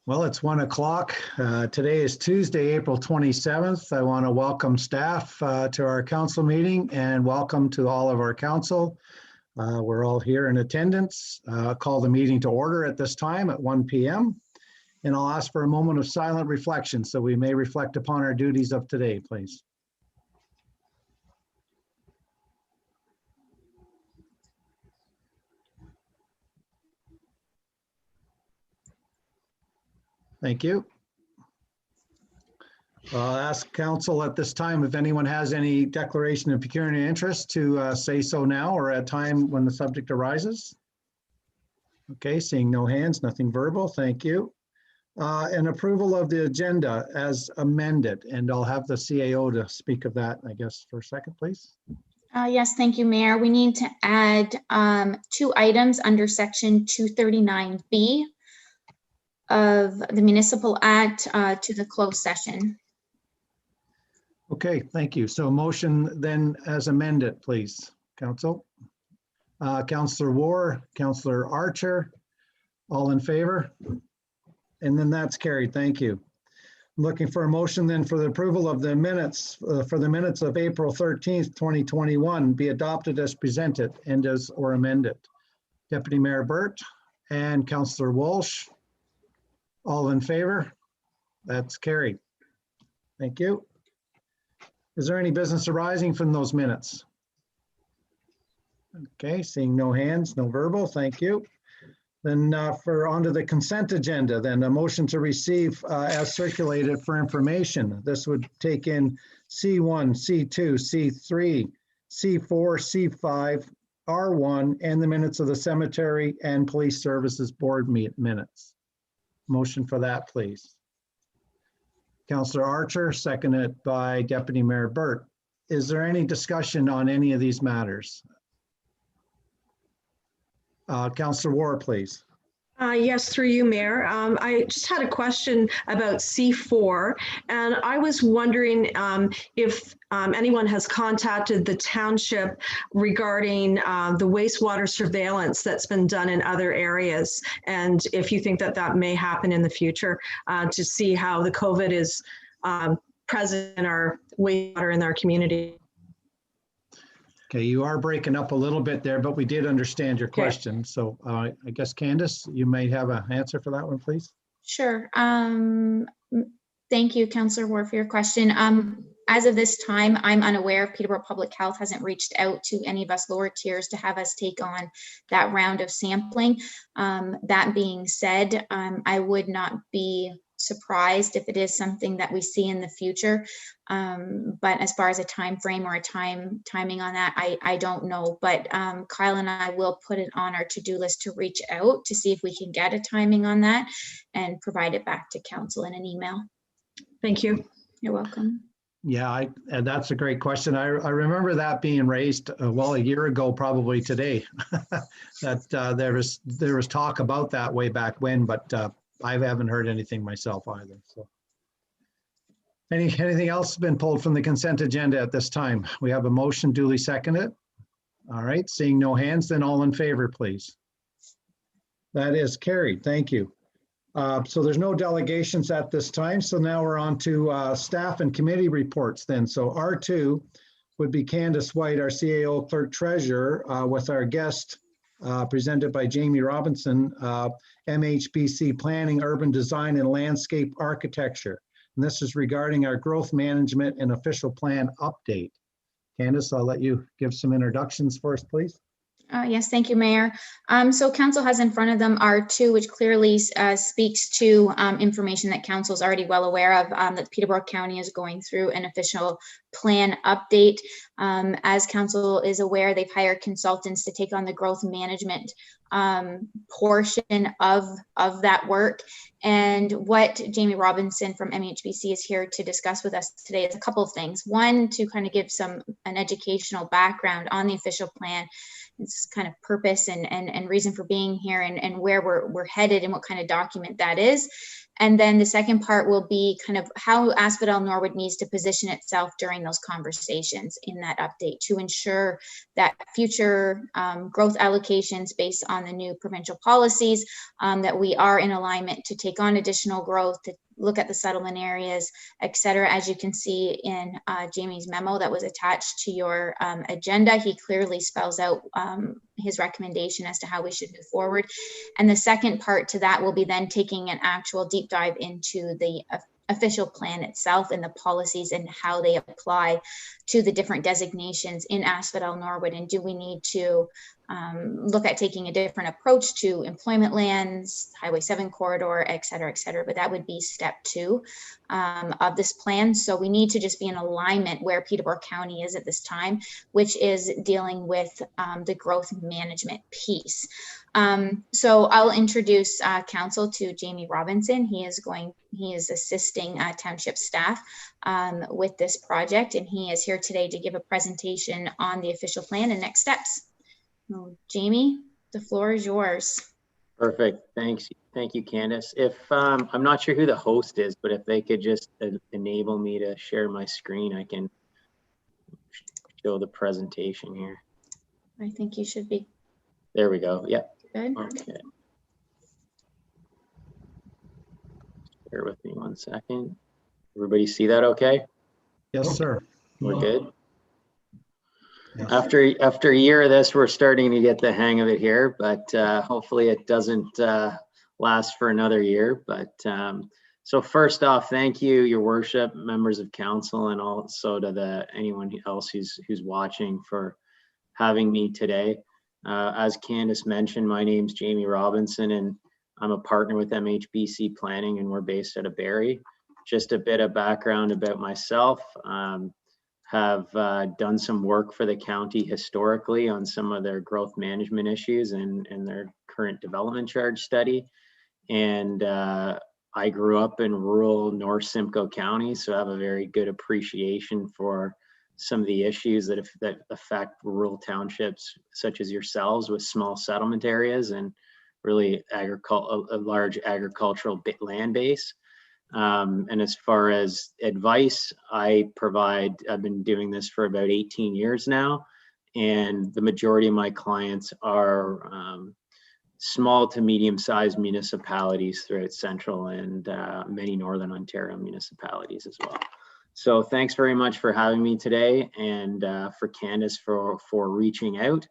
Well, it's 1 o'clock. Today is Tuesday, April 27th. I want to welcome staff to our council meeting and welcome to all of our council. We're all here in attendance. Call the meeting to order at this time at 1 p.m. And I'll ask for a moment of silent reflection so we may reflect upon our duties of today, please. Thank you. I'll ask council at this time if anyone has any declaration of pecuniary interest to say so now or at a time when the subject arises. Okay, seeing no hands, nothing verbal. Thank you. And approval of the agenda as amended, and I'll have the CAO to speak of that, I guess, for a second, please. Yes, thank you, Mayor. We need to add 2 items under section 239B of the Municipal Act to the closed session. Okay, thank you. So motion then as amended, please, council. Councillor War, Councillor Archer, all in favor? And then that's carried. Thank you. I'm looking for a motion then for the approval of the minutes for the minutes of April 13th, 2021 be adopted as presented and as or amended. Deputy Mayor Burt and Councillor Walsh, all in favor? That's carried. Thank you. Is there any business arising from those minutes? Okay, seeing no hands, no verbal, thank you. Then for onto the consent agenda, then a motion to receive as circulated for information. This would take in C1, C2, C3, C4, C5, R1, and the minutes of the Cemetery and Police Services Board minutes. Motion for that, please. Councillor Archer, seconded by Deputy Mayor Burt. Is there any discussion on any of these matters? Councillor War, please. Yes, through you, Mayor. I just had a question about C4, and I was wondering if anyone has contacted the township regarding the wastewater surveillance that's been done in other areas, and if you think that that may happen in the future to see how the COVID is present in our wastewater in our community. Okay, you are breaking up a little bit there, but we did understand your question. Okay. So I guess, Candace, you may have an answer for that one, please. Sure. Thank you, Councillor Ward, for your question. As of this time, I'm unaware if Peterborough Public Health hasn't reached out to any of us lower tiers to have us take on that round of sampling. That being said, I would not be surprised if it is something that we see in the future, but as far as a time frame or a timing on that, I don't know. But Kyle and I will put it on our to-do list to reach out to see if we can get a timing on that and provide it back to council in an email. Thank you. You're welcome. Yeah, that's a great question. I remember that being raised well a year ago, probably today. That there was talk about that way back when, but I haven't heard anything myself either. So, anything else been pulled from the consent agenda at this time? We have a motion duly seconded. All right, seeing no hands, then all in favor, please. That is carried. Thank you. So there's no delegations at this time. So now we're on to staff and committee reports then. So R2 would be Candace White, our CAO clerk treasurer, with our guest presented by Jamie Robinson, MHBC Planning, Urban Design and Landscape Architecture. And this is regarding our growth management and official plan update. Candace, I'll let you give some introductions for us, please. Yes, thank you, Mayor. So council has in front of them R2, which clearly speaks to information that council is already well aware of, that Peterborough County is going through an official plan update. As council is aware, they've hired consultants to take on the growth management portion of that work. And what Jamie Robinson from MHBC is here to discuss with us today is a couple of things. One, to kind of give an educational background on the official plan, its kind of purpose and reason for being here, and where we're headed and what kind of document that is. And then the second part will be kind of how Asphodel-Norwood needs to position itself during those conversations in that update to ensure that future growth allocations based on the new provincial policies, that we are in alignment to take on additional growth, to look at the settlement areas, et cetera. As you can see in Jamie's memo that was attached to your agenda, he clearly spells out his recommendation as to how we should move forward. And the second part to that will be then taking an actual deep dive into the official plan itself and the policies and how they apply to the different designations in Asphodel-Norwood. And do we need to look at taking a different approach to employment lands, Highway 7 corridor, et cetera, et cetera. But that would be step 2 of this plan. So we need to just be in alignment where Peterborough County is at this time, which is dealing with the growth management piece. So I'll introduce council to Jamie Robinson. He is assisting township staff with this project, and he is here today to give a presentation on the official plan and next steps. Oh, Jamie, the floor is yours. Perfect. Thanks. Thank you, Candace. If I'm not sure who the host is, but if they could just enable me to share my screen, I can show the presentation here. I think you should be. There we go. Yep. Good. Okay. Bear with me 1 second. Everybody see that okay? Yes, sir. We're good. Yes. After a year of this, we're starting to get the hang of it here, but hopefully it doesn't last for another year. But so first off, thank you, Your Worship, members of council, and also to anyone else who's watching for having me today. As Candace mentioned, my name's Jamie Robinson, and I'm a partner with MHBC Planning, and we're based out of Barrie. Just a bit of background about myself. Have done some work for the county historically on some of their growth management issues and their current development charge study. And I grew up in rural North Simcoe County, so I have a very good appreciation for some of the issues that affect rural townships such as yourselves with small settlement areas and really a large agricultural land base. And as far as advice I provide, I've been doing this for about 18 years now, and the majority of my clients are small to medium-sized municipalities throughout Central and many Northern Ontario municipalities as well. So thanks very much for having me today, and for Candace for reaching out.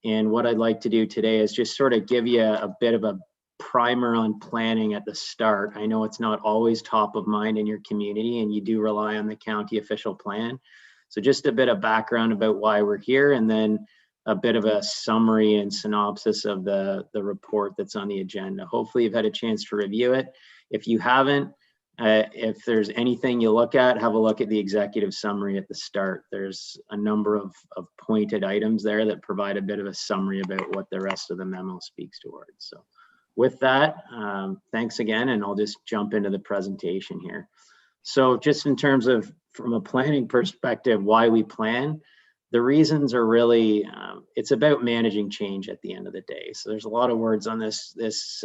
And what I'd like to do today is just sort of give you a bit of a primer on planning at the start. I know it's not always top of mind in your community, and you do rely on the county official plan. So just a bit of background about why we're here, and then a bit of a summary and synopsis of the report that's on the agenda. Hopefully you've had a chance to review it. If you haven't, if there's anything you look at, have a look at the executive summary at the start. There's a number of pointed items there that provide a bit of a summary about what the rest of the memo speaks towards. So with that, thanks again, and I'll just jump into the presentation here. So just in terms of, from a planning perspective, why we plan, the reasons are really, it's about managing change at the end of the day. So there's a lot of words on this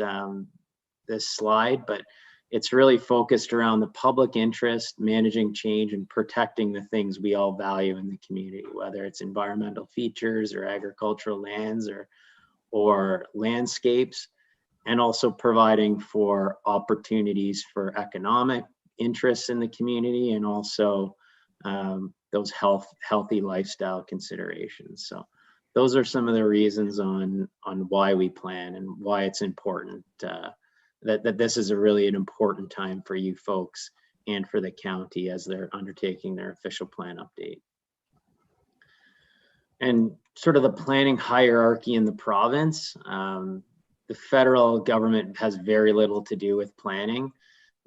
slide, but it's really focused around the public interest, managing change, and protecting the things we all value in the community, whether it's environmental features or agricultural lands or landscapes, and also providing for opportunities for economic interests in the community, and also those healthy lifestyle considerations. So those are some of the reasons on why we plan and why it's important that this is really an important time for you folks and for the county as they're undertaking their official plan update. And sort of the planning hierarchy in the province, the federal government has very little to do with planning.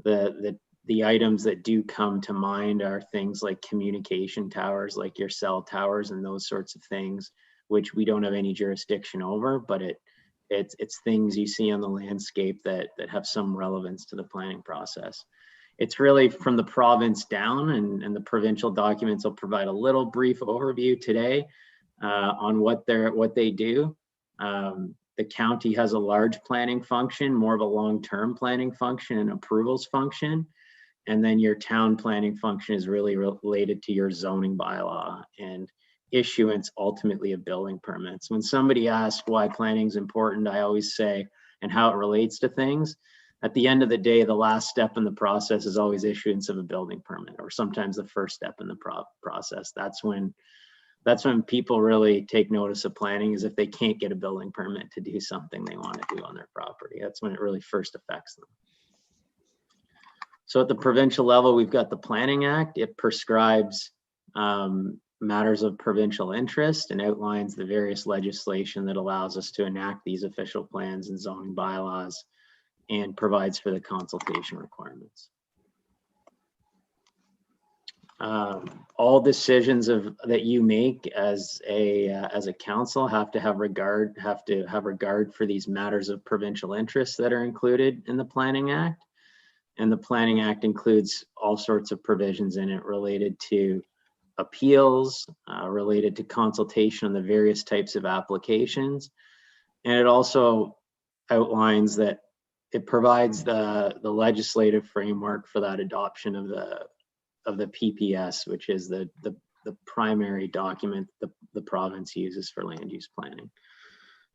The items that do come to mind are things like communication towers, like your cell towers and those sorts of things, which we don't have any jurisdiction over, but it's things you see on the landscape that have some relevance to the planning process. It's really from the province down, and the provincial documents will provide a little brief overview today, on what they do. The county has a large planning function, more of a long-term planning function and approvals function. And then your town planning function is really related to your zoning bylaw and issuance ultimately of building permits. When somebody asks why planning is important, I always say, and how it relates to things, at the end of the day, the last step in the process is always issuance of a building permit, or sometimes the first step in the process. That's when people really take notice of planning, is if they can't get a building permit to do something they want to do on their property. That's when it really first affects them. So at the provincial level, we've got the Planning Act. It prescribes matters of provincial interest and outlines the various legislation that allows us to enact these official plans and zoning bylaws, and provides for the consultation requirements. All decisions that you make as a council have to have regard for these matters of provincial interest that are included in the Planning Act. And the Planning Act includes all sorts of provisions in it related to appeals, related to consultation on the various types of applications. And it also outlines that it provides the legislative framework for that adoption of the PPS, which is the primary document the province uses for land use planning.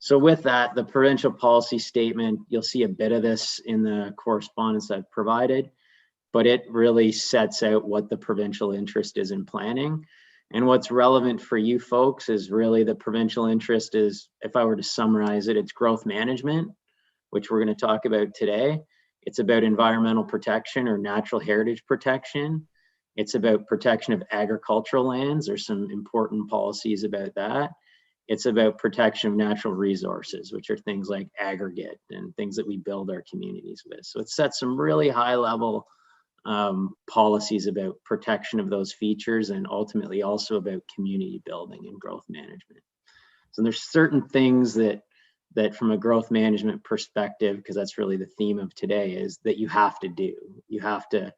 So with that, the provincial policy statement, you'll see a bit of this in the correspondence I've provided, but it really sets out what the provincial interest is in planning. And what's relevant for you folks is really the provincial interest is, if I were to summarize it, it's growth management, which we're going to talk about today. It's about environmental protection or natural heritage protection. It's about protection of agricultural lands. There's some important policies about that. It's about protection of natural resources, which are things like aggregate and things that we build our communities with. So it sets some really high level policies about protection of those features, and ultimately also about community building and growth management. So there's certain things that from a growth management perspective, because that's really the theme of today, is that you have to do. You have to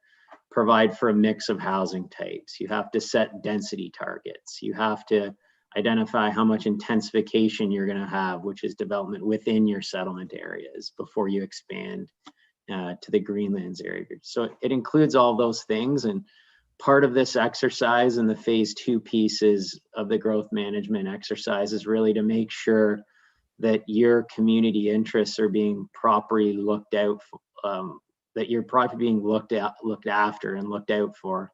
provide for a mix of housing types. You have to set density targets. You have to identify how much intensification you're going to have, which is development within your settlement areas, before you expand to the Greenlands area. So it includes all those things. And part of this exercise and the phase 2 pieces of the growth management exercise is really to make sure that your community interests are being properly looked out for, that you're probably being looked after and looked out for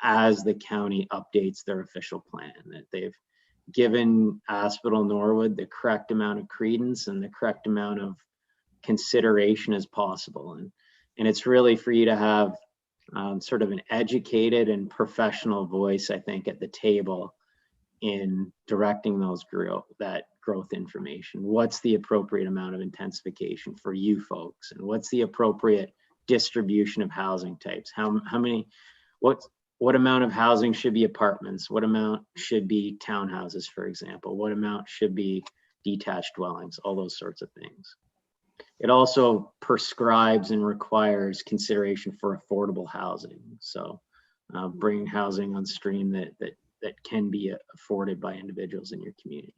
as the county updates their official plan, that they've given Asphodel-Norwood the correct amount of credence and the correct amount of consideration as possible. And it's really for you to have sort of an educated and professional voice, I think, at the table in directing that growth information. What's the appropriate amount of intensification for you folks? And what's the appropriate distribution of housing types? What amount of housing should be apartments? What amount should be townhouses, for example? What amount should be detached dwellings? All those sorts of things. It also prescribes and requires consideration for affordable housing. So bringing housing on stream that can be afforded by individuals in your community.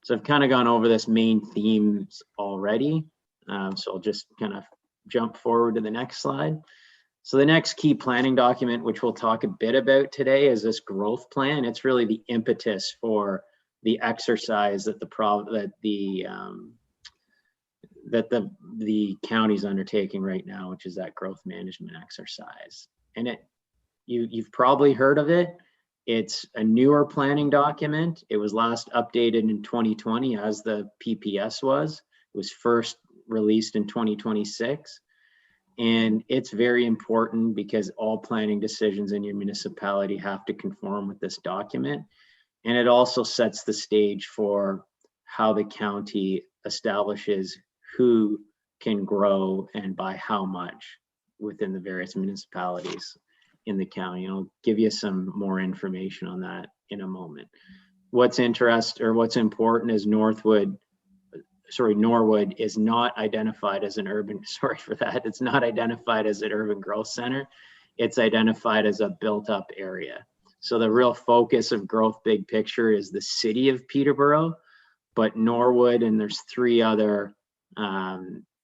So I've kind of gone over this main themes already. So I'll just kind of jump forward to the next slide. So the next key planning document, which we'll talk a bit about today, is this growth plan. It's really the impetus for the exercise that the county's undertaking right now, which is that growth management exercise. And you've probably heard of it. It's a newer planning document. It was last updated in 2020 as the PPS was. It was first released in 2026. And it's very important because all planning decisions in your municipality have to conform with this document. And it also sets the stage for how the county establishes who can grow and by how much within the various municipalities in the county. And I'll give you some more information on that in a moment. What's important is Norwood is not identified as an urban, it's not identified as an urban growth center. It's identified as a built up area. So the real focus of growth big picture is the city of Peterborough, but Norwood, and there's 3 other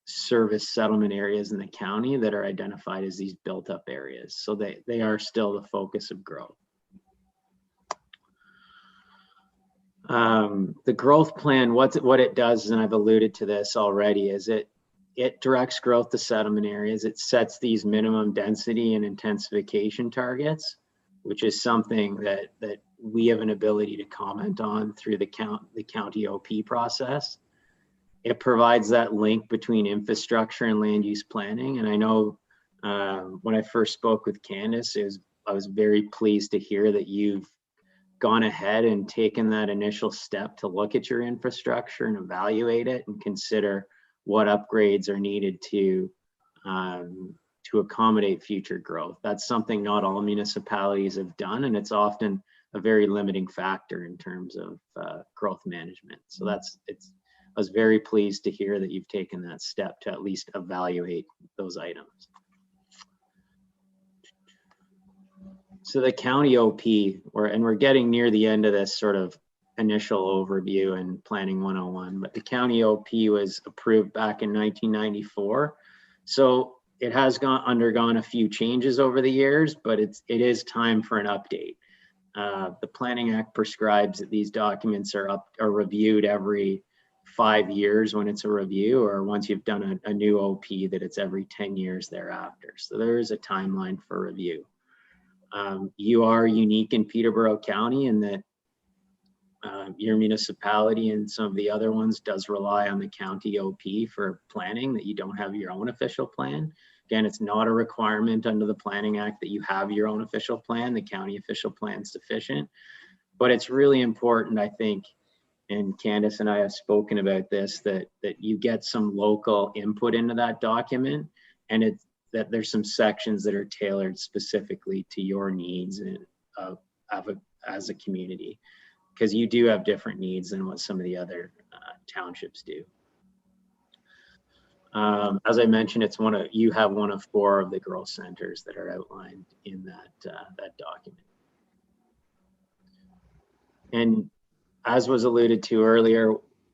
service settlement areas in the county that are identified as these built up areas. So they are still the focus of growth. The growth plan, what it does, and I've alluded to this already, is it directs growth to settlement areas. It sets these minimum density and intensification targets, which is something that we have an ability to comment on through the county OP process. It provides that link between infrastructure and land use planning. And I know when I first spoke with Candace, I was very pleased to hear that you've gone ahead and taken that initial step to look at your infrastructure and evaluate it and consider what upgrades are needed to accommodate future growth. That's something not all municipalities have done, and it's often a very limiting factor in terms of growth management. So I was very pleased to hear that you've taken that step to at least evaluate those items. So the county OP, we're getting near the end of this sort of initial overview and planning 101, but the county OP was approved back in 1994. So it has undergone a few changes over the years, but it is time for an update. The Planning Act prescribes that these documents are reviewed every 5 years when it's a review, or once you've done a new OP, that it's every 10 years thereafter. So there is a timeline for review. You are unique in Peterborough County in that your municipality and some of the other ones does rely on the county OP for planning, that you don't have your own official plan. Again, it's not a requirement under the Planning Act that you have your own official plan. The county official plan is sufficient, but it's really important, I think, and Candace and I have spoken about this, that you get some local input into that document, and that there's some sections that are tailored specifically to your needs and as a community, because you do have different needs than what some of the other townships do. As I mentioned, you have one of 4 of the growth centers that are outlined in that document. And as was alluded to earlier,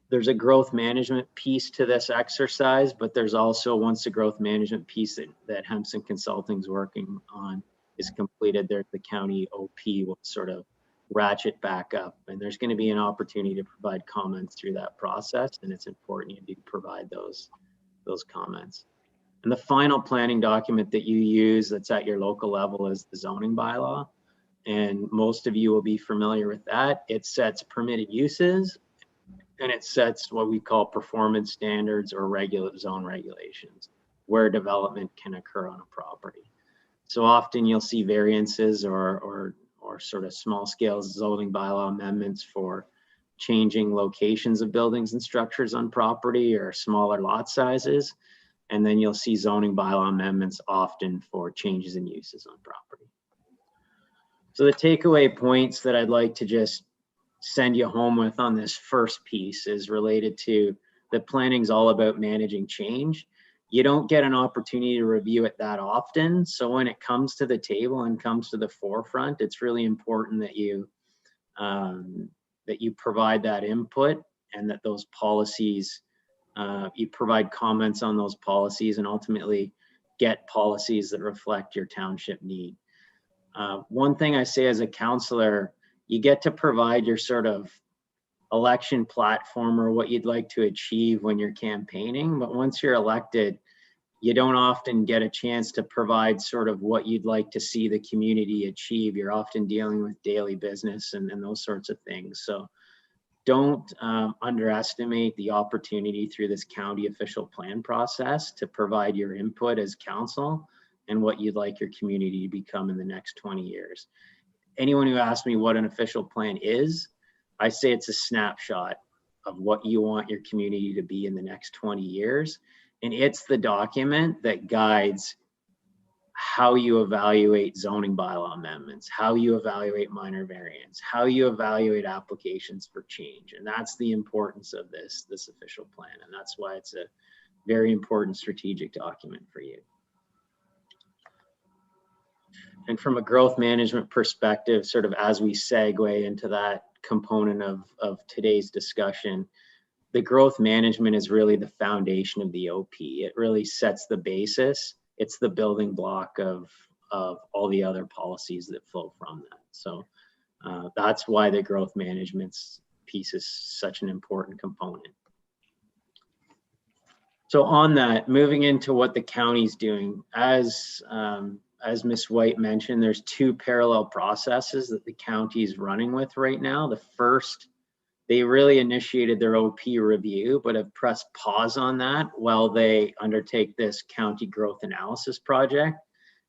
there's a growth management piece to this exercise, but there's also, once the growth management piece that Hempson Consulting's working on is completed, the county OP will sort of ratchet back up, and there's going to be an opportunity to provide comments through that process, and it's important you do provide those comments. And the final planning document that you use that's at your local level is the zoning bylaw, and most of you will be familiar with that. It sets permitted uses, and it sets what we call performance standards or zone regulations where development can occur on a property. So often you'll see variances or sort of small scale zoning bylaw amendments for changing locations of buildings and structures on property or smaller lot sizes. And then you'll see zoning bylaw amendments often for changes in uses on property. So the takeaway points that I'd like to just send you home with on this first piece is related to the planning's all about managing change. You don't get an opportunity to review it that often. So when it comes to the table and comes to the forefront, it's really important that you provide that input, and that those policies, you provide comments on those policies, and ultimately get policies that reflect your township need. One thing I say as a councillor, you get to provide your sort of election platform or what you'd like to achieve when you're campaigning. But once you're elected, you don't often get a chance to provide sort of what you'd like to see the community achieve. You're often dealing with daily business and those sorts of things. So don't underestimate the opportunity through this county official plan process to provide your input as council and what you'd like your community to become in the next 20 years. Anyone who asks me what an official plan is, I say it's a snapshot of what you want your community to be in the next 20 years. And it's the document that guides how you evaluate zoning bylaw amendments, how you evaluate minor variants, how you evaluate applications for change. And that's the importance of this official plan. And that's why it's a very important strategic document for you. And from a growth management perspective, sort of as we segue into that component of today's discussion, the growth management is really the foundation of the OP. It really sets the basis. It's the building block of all the other policies that flow from that. So that's why the growth management piece is such an important component. So on that, moving into what the county's doing, as Ms. White mentioned, there's two parallel processes that the county is running with right now. The first, they really initiated their OP review, but have pressed pause on that while they undertake this county growth analysis project.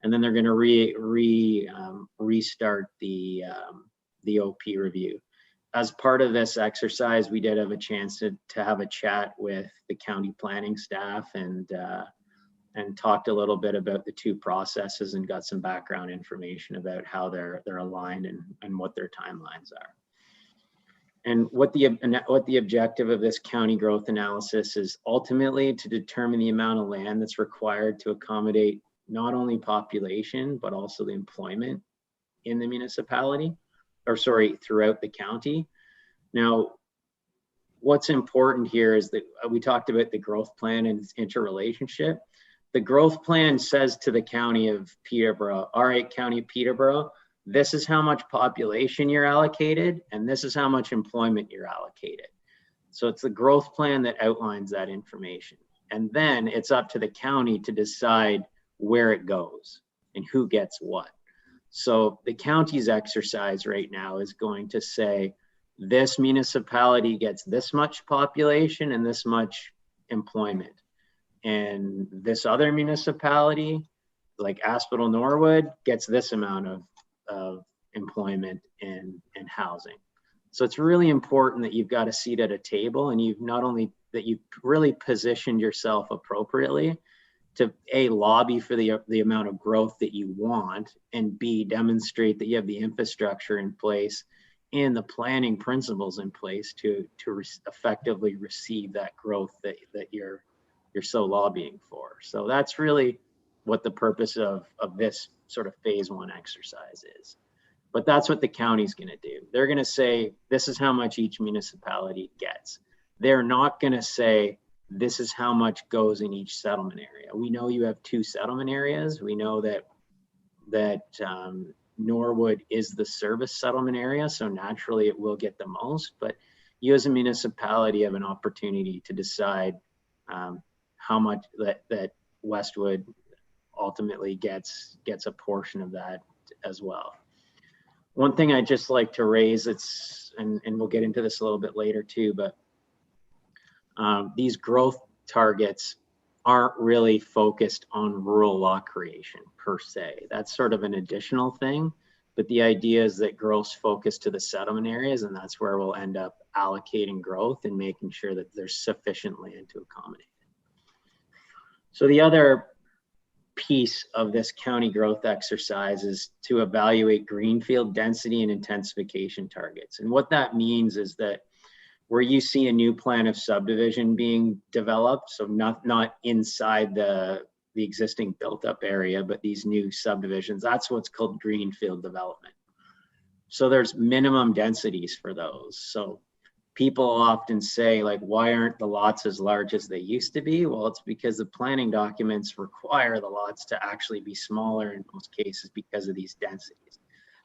And then they're going to restart the OP review. As part of this exercise, we did have a chance to have a chat with the county planning staff and talked a little bit about the two processes and got some background information about how they're aligned and what their timelines are. And what the objective of this county growth analysis is ultimately to determine the amount of land that's required to accommodate not only population, but also the employment in the municipality, or sorry, throughout the county. Now, what's important here is that we talked about the growth plan and its interrelationship. The growth plan says to the county of Peterborough, all right, County of Peterborough, this is how much population you're allocated, and this is how much employment you're allocated. So it's the growth plan that outlines that information. And then it's up to the county to decide where it goes and who gets what. So the county's exercise right now is going to say, this municipality gets this much population and this much employment. And this other municipality, like Asphodel-Norwood, gets this amount of employment and housing. So it's really important that you've got a seat at a table, and you've not only that you've really positioned yourself appropriately to A, lobby for the amount of growth that you want, and B, demonstrate that you have the infrastructure in place and the planning principles in place to effectively receive that growth that you're so lobbying for. So that's really what the purpose of this sort of phase one exercise is. But that's what the county's going to do. They're going to say, this is how much each municipality gets. They're not going to say, this is how much goes in each settlement area. We know you have 2 settlement areas. We know that Norwood is the service settlement area, so naturally it will get the most. But you as a municipality have an opportunity to decide how much that Westwood ultimately gets a portion of that as well. One thing I'd just like to raise, and we'll get into this a little bit later too, but these growth targets aren't really focused on rural lot creation per se. That's sort of an additional thing, but the idea is that growth's focused to the settlement areas, and that's where we'll end up allocating growth and making sure that there's sufficient land to accommodate it. So the other piece of this county growth exercise is to evaluate greenfield density and intensification targets. And what that means is that where you see a new plan of subdivision being developed, so not inside the existing built up area, but these new subdivisions, that's what's called greenfield development. So there's minimum densities for those. So people often say, like, why aren't the lots as large as they used to be? Well, it's because the planning documents require the lots to actually be smaller in most cases because of these densities.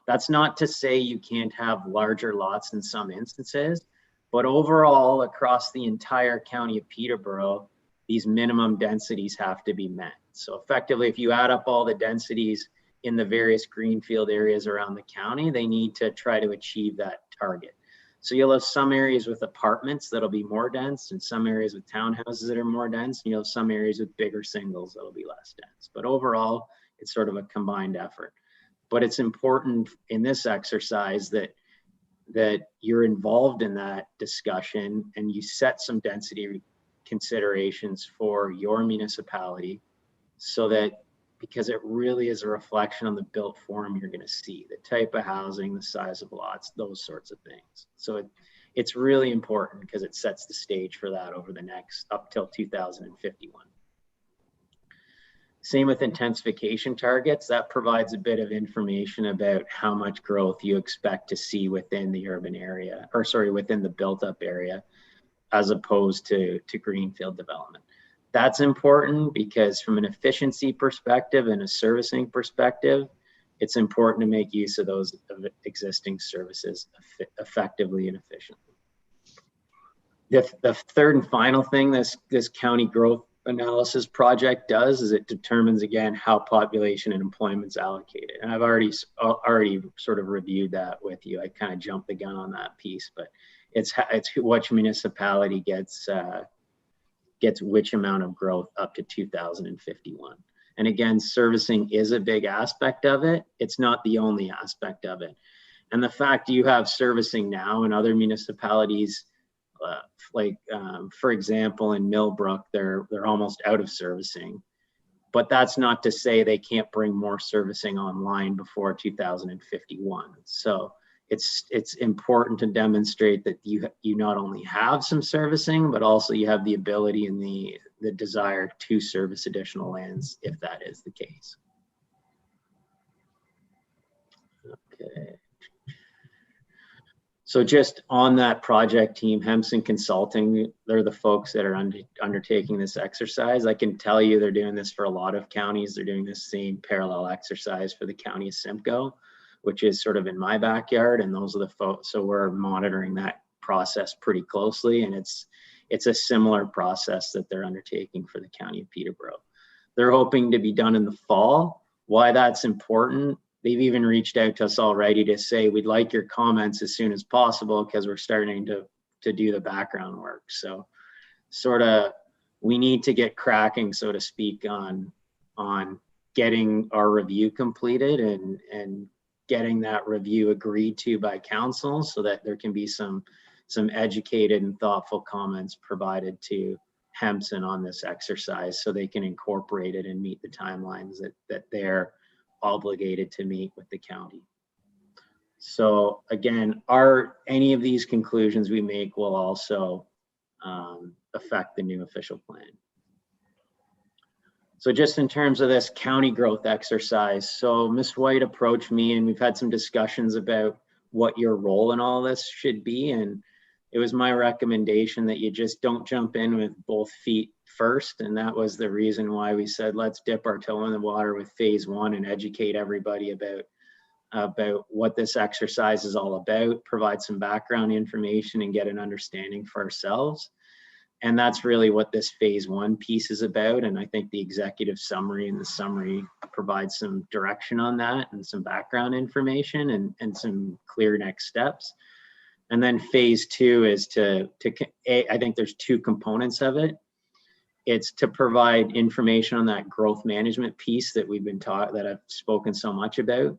That's not to say you can't have larger lots in some instances, but overall, across the entire county of Peterborough, these minimum densities have to be met. So effectively, if you add up all the densities in the various greenfield areas around the county, they need to try to achieve that target. So you'll have some areas with apartments that'll be more dense, and some areas with townhouses that are more dense, and you'll have some areas with bigger singles that'll be less dense. But overall, it's sort of a combined effort. But it's important in this exercise that you're involved in that discussion and you set some density considerations for your municipality, so that, because it really is a reflection on the built form you're going to see, the type of housing, the size of lots, those sorts of things. So it's really important because it sets the stage for that over the next up till 2051. Same with intensification targets. That provides a bit of information about how much growth you expect to see within the urban area, or sorry, within the built up area, as opposed to greenfield development. That's important because from an efficiency perspective and a servicing perspective, it's important to make use of those existing services effectively and efficiently. The third and final thing this county growth analysis project does is it determines again how population and employment's allocated. And I've already sort of reviewed that with you. I kind of jumped the gun on that piece, but it's which municipality gets which amount of growth up to 2051. And again, servicing is a big aspect of it. It's not the only aspect of it. And the fact you have servicing now in other municipalities, for example, in Millbrook, they're almost out of servicing. But that's not to say they can't bring more servicing online before 2051. So it's important to demonstrate that you not only have some servicing, but also you have the ability and the desire to service additional lands if that is the case. Okay. So just on that project team, Hempson Consulting, they're the folks that are undertaking this exercise. I can tell you they're doing this for a lot of counties. They're doing this same parallel exercise for the county of Simcoe, which is sort of in my backyard. And those are the folks, so we're monitoring that process pretty closely. And it's a similar process that they're undertaking for the county of Peterborough. They're hoping to be done in the fall. Why that's important, they've even reached out to us already to say, we'd like your comments as soon as possible because we're starting to do the background work. So sort of, we need to get cracking, so to speak, on getting our review completed and getting that review agreed to by council so that there can be some educated and thoughtful comments provided to Hempson on this exercise so they can incorporate it and meet the timelines that they're obligated to meet with the county. So again, any of these conclusions we make will also affect the new official plan. So just in terms of this county growth exercise, so Ms. White approached me and we've had some discussions about what your role in all this should be. And it was my recommendation that you just don't jump in with both feet first. And that was the reason why we said, let's dip our toe in the water with phase one and educate everybody about what this exercise is all about, provide some background information and get an understanding for ourselves. And that's really what this phase one piece is about. And I think the executive summary and the summary provides some direction on that and some background information and some clear next steps. And then phase two is I think there's two components of it. It's to provide information on that growth management piece that we've been taught, that I've spoken so much about.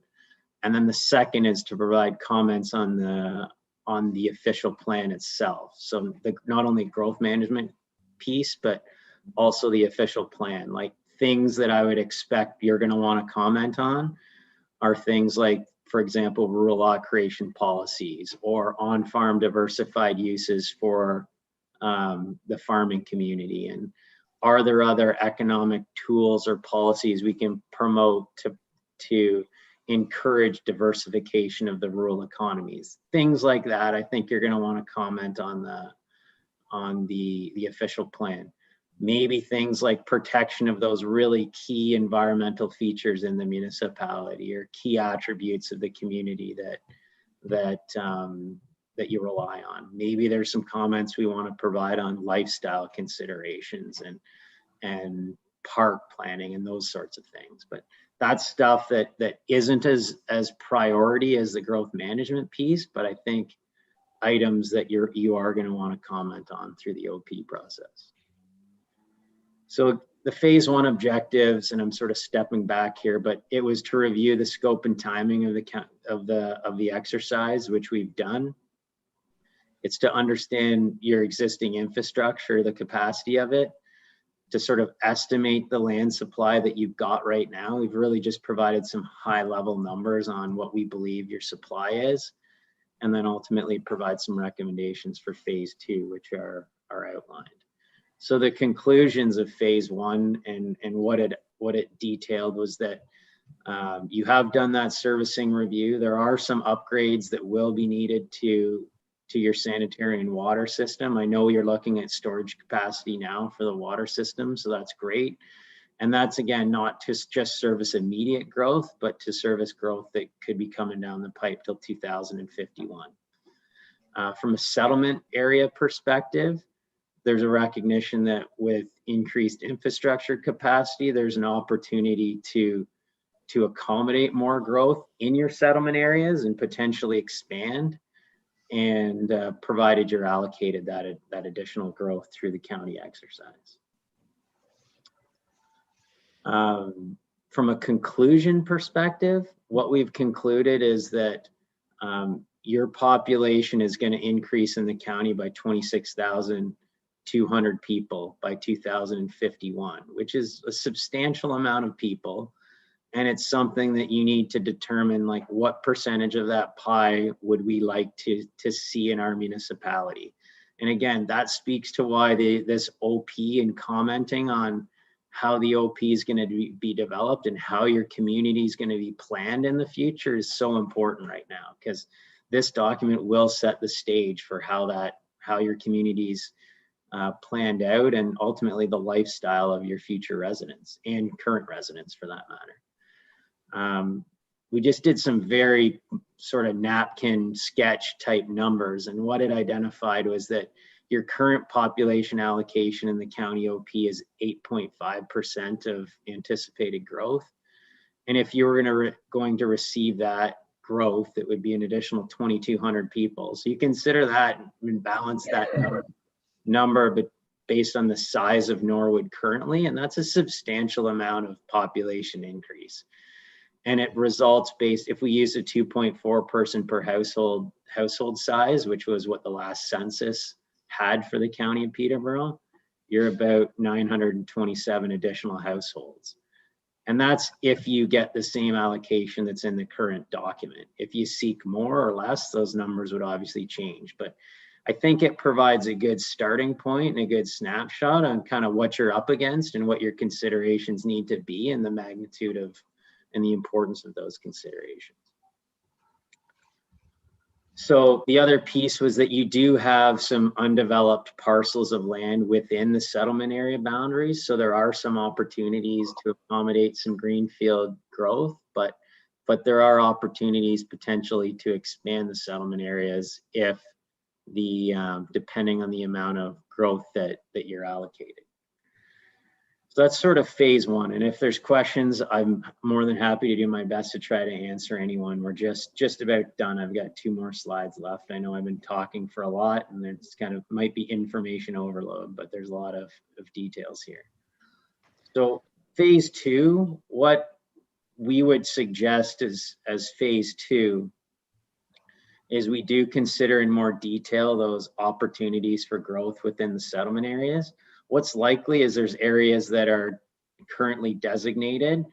And then the second is to provide comments on the official plan itself. So not only growth management piece, but also the official plan. Like things that I would expect you're going to want to comment on are things like, for example, rural law creation policies or on-farm diversified uses for the farming community. And are there other economic tools or policies we can promote to encourage diversification of the rural economies? Things like that, I think you're going to want to comment on the official plan. Maybe things like protection of those really key environmental features in the municipality or key attributes of the community that you rely on. Maybe there's some comments we want to provide on lifestyle considerations and park planning and those sorts of things. But that's stuff that isn't as priority as the growth management piece, but I think items that you are going to want to comment on through the OP process. So the phase one objectives, and I'm sort of stepping back here, but it was to review the scope and timing of the exercise, which we've done. It's to understand your existing infrastructure, the capacity of it, to sort of estimate the land supply that you've got right now. We've really just provided some high level numbers on what we believe your supply is, and then ultimately provide some recommendations for phase two, which are outlined. So the conclusions of phase one and what it detailed was that you have done that servicing review. There are some upgrades that will be needed to your sanitary and water system. I know you're looking at storage capacity now for the water system, so that's great. And that's, again, not to just service immediate growth, but to service growth that could be coming down the pipe till 2051. From a settlement area perspective, there's a recognition that with increased infrastructure capacity, there's an opportunity to accommodate more growth in your settlement areas and potentially expand, and provided you're allocated that additional growth through the county exercise. From a conclusion perspective, what we've concluded is that your population is going to increase in the county by 26,200 people by 2051, which is a substantial amount of people. And it's something that you need to determine, like, what percentage of that pie would we like to see in our municipality. And again, that speaks to why this OP and commenting on how the OP is going to be developed and how your community is going to be planned in the future is so important right now, because this document will set the stage for how your community's planned out, and ultimately the lifestyle of your future residents and current residents for that matter. We just did some very sort of napkin sketch type numbers, and what it identified was that your current population allocation in the county OP is 8.5% of anticipated growth. And if you were going to receive that growth, it would be an additional 2,200 people. So you consider that and balance that number, but based on the size of Norwood currently, and that's a substantial amount of population increase. And it results based, if we use a 2.4 person per household size, which was what the last census had for the county of Peterborough, you're about 927 additional households. And that's if you get the same allocation that's in the current document. If you seek more or less, those numbers would obviously change. But I think it provides a good starting point and a good snapshot on kind of what you're up against and what your considerations need to be, and the magnitude of and the importance of those considerations. So the other piece was that you do have some undeveloped parcels of land within the settlement area boundaries. So there are some opportunities to accommodate some greenfield growth, but there are opportunities potentially to expand the settlement areas if depending on the amount of growth that you're allocated. So that's sort of phase one. And if there's questions, I'm more than happy to do my best to try to answer anyone. We're just about done. I've got 2 more slides left. I know I've been talking for a lot, and there's kind of might be information overload, but there's a lot of details here. So phase 2, what we would suggest as phase 2 is we do consider in more detail those opportunities for growth within the settlement areas. What's likely is there's areas that are currently designated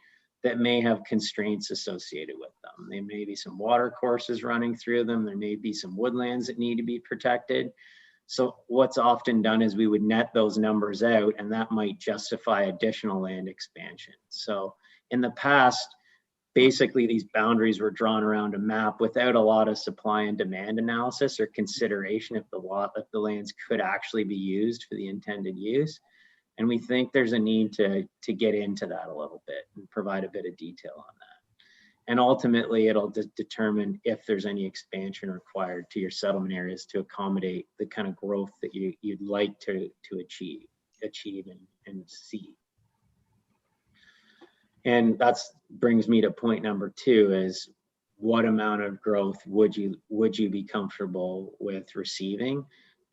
that may have constraints associated with them. There may be some water courses running through them. There may be some woodlands that need to be protected. So what's often done is we would net those numbers out, and that might justify additional land expansion. So in the past, basically these boundaries were drawn around a map without a lot of supply and demand analysis or consideration if the lands could actually be used for the intended use. And we think there's a need to get into that a little bit and provide a bit of detail on that. And ultimately it'll determine if there's any expansion required to your settlement areas to accommodate the kind of growth that you'd like to achieve and see. And that brings me to point number 2, is what amount of growth would you be comfortable with receiving?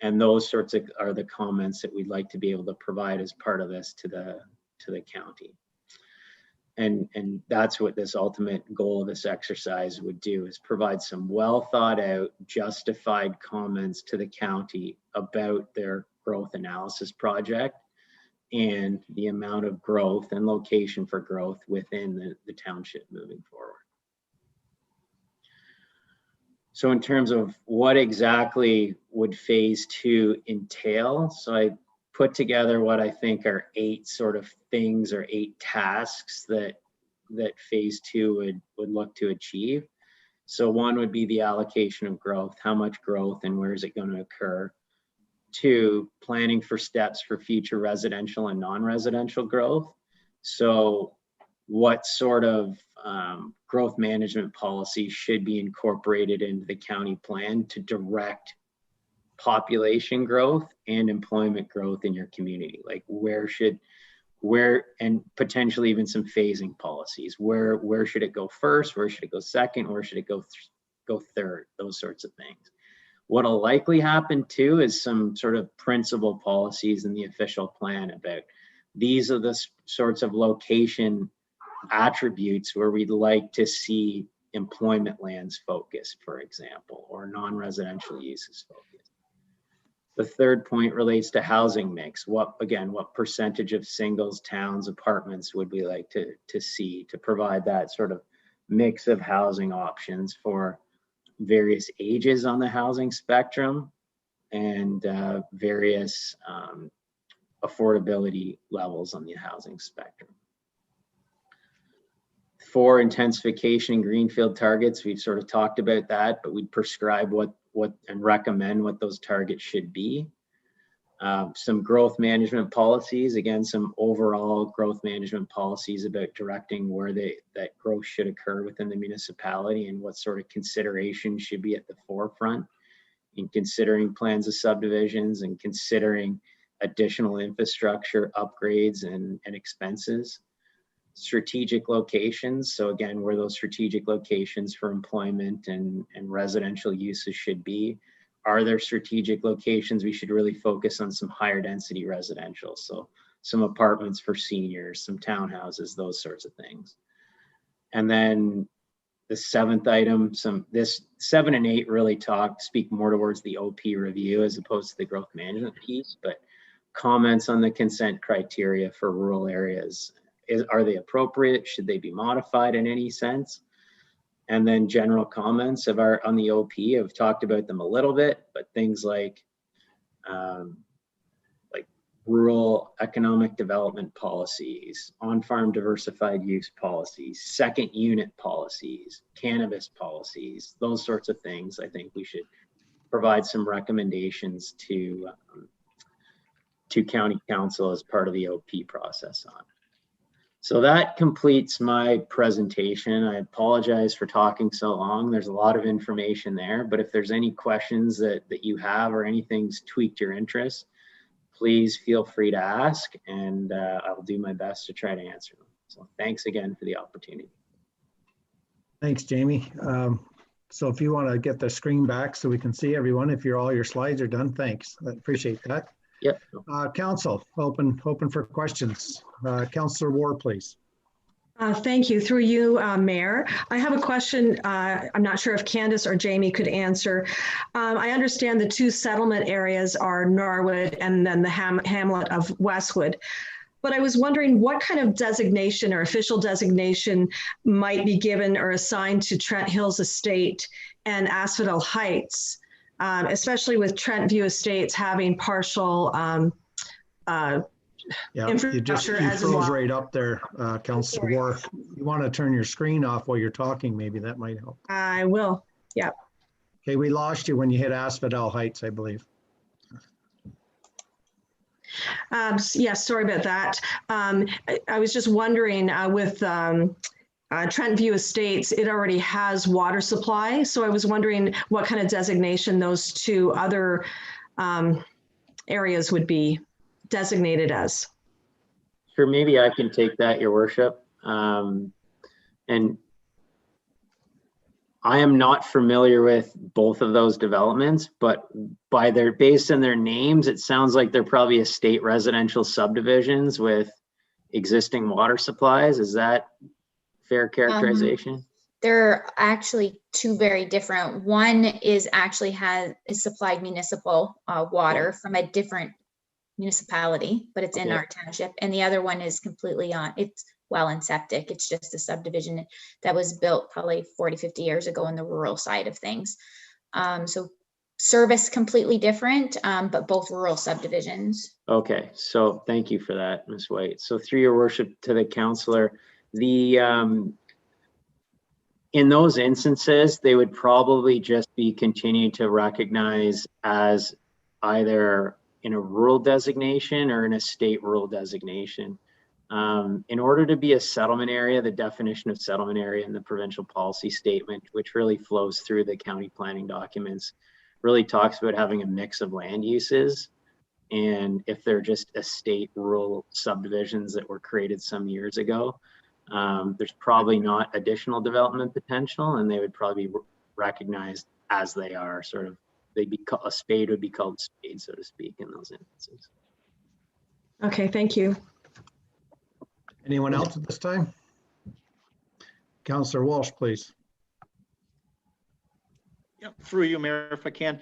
And those sorts are the comments that we'd like to be able to provide as part of this to the county. And that's what this ultimate goal of this exercise would do, is provide some well thought out, justified comments to the county about their growth analysis project and the amount of growth and location for growth within the township moving forward. So in terms of what exactly would phase 2 entail, so I put together what I think are 8 sort of things or 8 tasks that phase 2 would look to achieve. So 1 would be the allocation of growth. How much growth and where is it going to occur? 2, planning for steps for future residential and non-residential growth. So what sort of growth management policy should be incorporated into the county plan to direct population growth and employment growth in your community? Like where and potentially even some phasing policies. Where should it go first? Where should it go second? Where should it go third? Those sorts of things. What'll likely happen too is some sort of principal policies in the official plan about these are the sorts of location attributes where we'd like to see employment lands focused, for example, or non-residential uses focused. The third point relates to housing mix. What percentage of singles, towns, apartments would we like to see to provide that sort of mix of housing options for various ages on the housing spectrum and various affordability levels on the housing spectrum. 4, intensification and greenfield targets. We've sort of talked about that, but we'd prescribe what and recommend what those targets should be. Some growth management policies, again, some overall growth management policies about directing where that growth should occur within the municipality and what sort of consideration should be at the forefront in considering plans of subdivisions and considering additional infrastructure upgrades and expenses. Strategic locations. So again, where those strategic locations for employment and residential uses should be. Are there strategic locations we should really focus on some higher density residential? So some apartments for seniors, some townhouses, those sorts of things. And then the 7th item, this 7 and 8 really speak more towards the OP review as opposed to the growth management piece, but comments on the consent criteria for rural areas. Are they appropriate? Should they be modified in any sense? And then general comments on the OP. I've talked about them a little bit, but things like rural economic development policies, on-farm diversified use policies, second unit policies, cannabis policies, those sorts of things. I think we should provide some recommendations to county council as part of the OP process on. So that completes my presentation. I apologize for talking so long. There's a lot of information there, but if there's any questions that you have or anything's tweaked your interest, please feel free to ask, and I'll do my best to try to answer them. So thanks again for the opportunity. Thanks, Jamie. So if you want to get the screen back so we can see everyone, if all your slides are done, thanks. I appreciate that. Yep. Council, open for questions. Councillor Ward, please. Thank you. Through you, Mayor. I have a question. I'm not sure if Candace or Jamie could answer. I understand the 2 settlement areas are Norwood and then the hamlet of Westwood. But I was wondering what kind of designation or official designation might be given or assigned to Trent Hills Estate and Asphodel Heights, especially with Trent View Estates having partial yeah, you froze right up there, Councillor Ward. You want to turn your screen off while you're talking, maybe that might help. I will, yeah. Okay, we lost you when you hit Asphodel Heights, I believe. Yeah, sorry about that. I was just wondering with Trent View Estates, it already has water supply. So I was wondering what kind of designation those 2 other areas would be designated as. Sure, maybe I can take that, Your Worship. And I am not familiar with both of those developments, but based on their names, it sounds like they're probably estate residential subdivisions with existing water supplies. Is that fair characterization? They're actually 2 very different. One is actually is supplied municipal water from a different municipality, but it's in our township. And the other one is completely it's well and septic. It's just a subdivision that was built probably 40, 50 years ago in the rural side of things. So service completely different, but both rural subdivisions. Okay, so thank you for that, Ms. White. So through your worship to the councillor, in those instances, they would probably just be continued to recognize as either in a rural designation or in a state rural designation. In order to be a settlement area, the definition of settlement area in the provincial policy statement, which really flows through the county planning documents, really talks about having a mix of land uses. And if they're just estate rural subdivisions that were created some years ago, there's probably not additional development potential, and they would probably be recognized as they are. Sort of, they'd be a spade would be called spade, so to speak, in those instances. Okay, thank you. Anyone else at this time? Councillor Walsh, please. Yeah, through you, Mayor, if I can.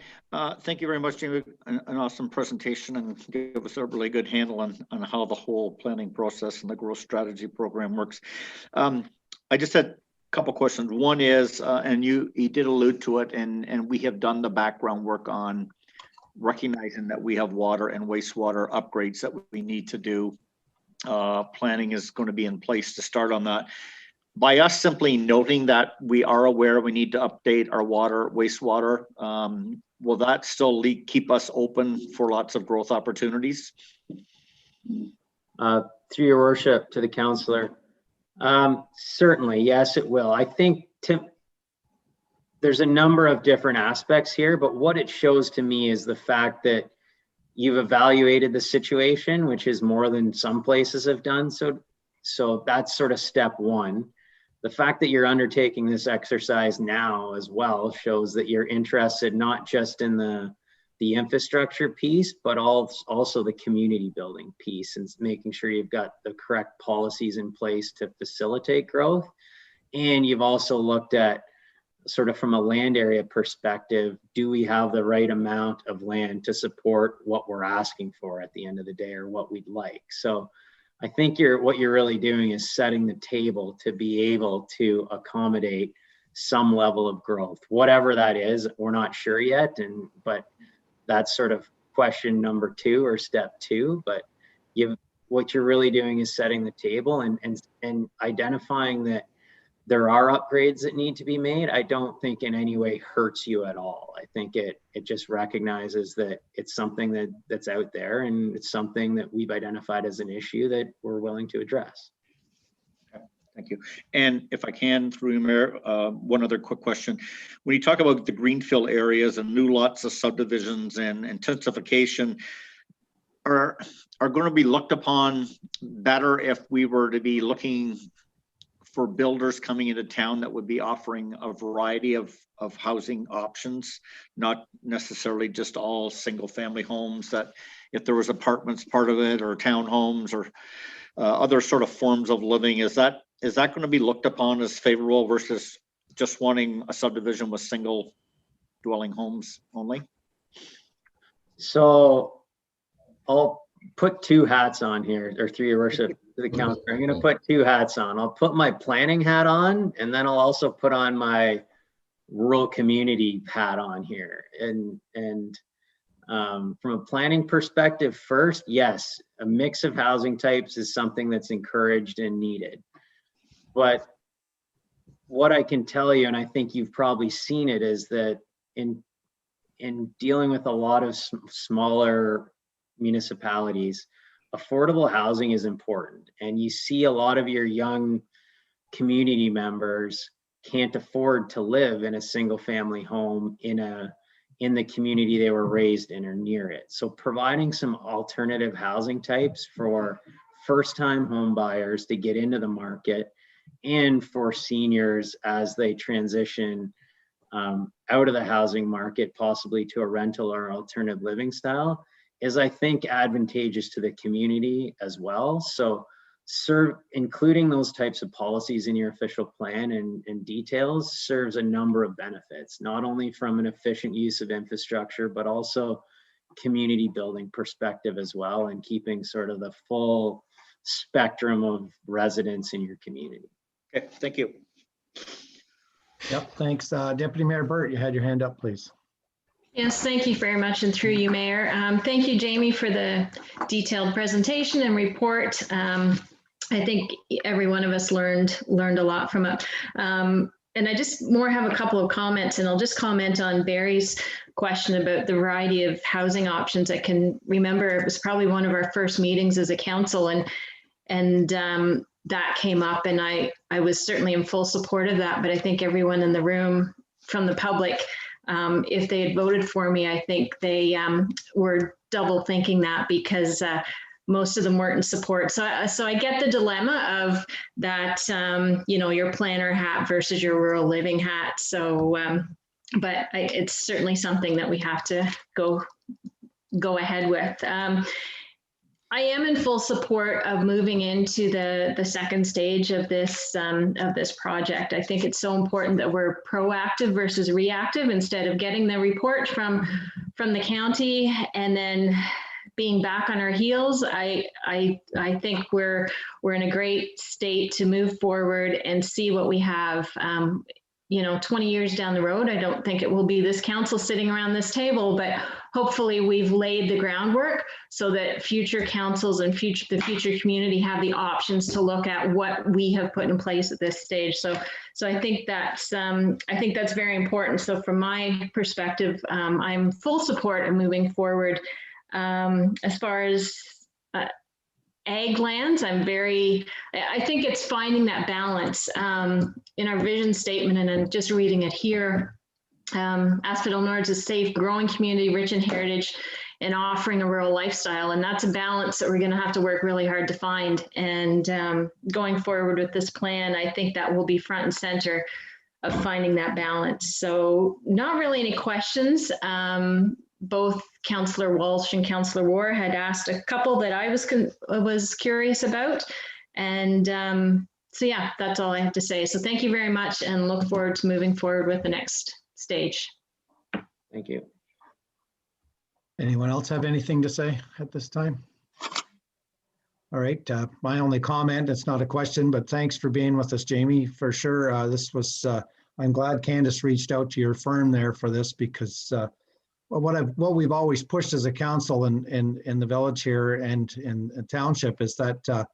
Thank you very much, Jamie. An awesome presentation, and give us a really good handle on how the whole planning process and the growth strategy program works. I just had a couple questions. One is, and you did allude to it, and we have done the background work on recognizing that we have water and wastewater upgrades that we need to do. Planning is going to be in place to start on that. By us simply noting that we are aware we need to update our water, wastewater, will that still keep us open for lots of growth opportunities? Through your worship to the councillor, certainly, yes, it will. I think there's a number of different aspects here, but what it shows to me is the fact that you've evaluated the situation, which is more than some places have done. So that's sort of step one. The fact that you're undertaking this exercise now as well shows that you're interested not just in the infrastructure piece, but also the community building piece, and making sure you've got the correct policies in place to facilitate growth. And you've also looked at, sort of from a land area perspective, do we have the right amount of land to support what we're asking for at the end of the day, or what we'd like? So I think what you're really doing is setting the table to be able to accommodate some level of growth, whatever that is. We're not sure yet, but that's sort of question number 2 or step 2. But what you're really doing is setting the table and identifying that there are upgrades that need to be made. I don't think in any way hurts you at all. I think it just recognizes that it's something that's out there, and it's something that we've identified as an issue that we're willing to address. Okay, thank you. And if I can, through you, Mayor, one other quick question. When you talk about the greenfield areas and new lots of subdivisions and intensification, are going to be looked upon better if we were to be looking for builders coming into town that would be offering a variety of housing options, not necessarily just all single family homes, that if there was apartments part of it, or townhomes, or other sort of forms of living, is that going to be looked upon as favorable versus just wanting a subdivision with single dwelling homes only? So I'll put 2 hats on here, or through your worship to the councillor. I'm going to put 2 hats on. I'll put my planning hat on, and then I'll also put on my rural community hat on here. And from a planning perspective, first, yes, a mix of housing types is something that's encouraged and needed. But what I can tell you, and I think you've probably seen it, is that in dealing with a lot of smaller municipalities, affordable housing is important. And you see a lot of your young community members can't afford to live in a single family home in the community they were raised in or near it. So providing some alternative housing types for first-time home buyers to get into the market, and for seniors as they transition out of the housing market, possibly to a rental or alternative living style, is, I think, advantageous to the community as well. So including those types of policies in your official plan and details serves a number of benefits, not only from an efficient use of infrastructure, but also community building perspective as well, and keeping sort of the full spectrum of residents in your community. Okay, thank you. Yep, thanks. Deputy Mayor Burt, you had your hand up, please. Yes, thank you very much, and through you, Mayor. Thank you, Jamie, for the detailed presentation and report. I think every one of us learned a lot from it. And I just more have a couple of comments, and I'll just comment on Barry's question about the variety of housing options. I can remember it was probably one of our first meetings as a council, and that came up, and I was certainly in full support of that. But I think everyone in the room from the public, if they had voted for me, I think they were double thinking that, because most of them weren't in support. So I get the dilemma of that, your planner hat versus your rural living hat. So, but it's certainly something that we have to go ahead with. I am in full support of moving into the second stage of this project. I think it's so important that we're proactive versus reactive, instead of getting the report from the county and then being back on our heels. I think we're in a great state to move forward and see what we have. 20 years down the road, I don't think it will be this council sitting around this table, but hopefully we've laid the groundwork so that future councils and the future community have the options to look at what we have put in place at this stage. So I think that's very important. So from my perspective, I'm full support of moving forward. As far as ag lands, I think it's finding that balance in our vision statement, and I'm just reading it here. Asphodel-Norwood is a safe, growing community, rich in heritage, and offering a rural lifestyle. And that's a balance that we're going to have to work really hard to find. And going forward with this plan, I think that will be front and center of finding that balance. So not really any questions. Both Councillor Walsh and Councillor War had asked a couple that I was curious about. And so yeah, that's all I have to say. So thank you very much, and look forward to moving forward with the next stage. Thank you. Anyone else have anything to say at this time? All right, my only comment, it's not a question, but thanks for being with us, Jamie, for sure. This was, I'm glad Candace reached out to your firm there for this, because what we've always pushed as a council in the village here and in the township is that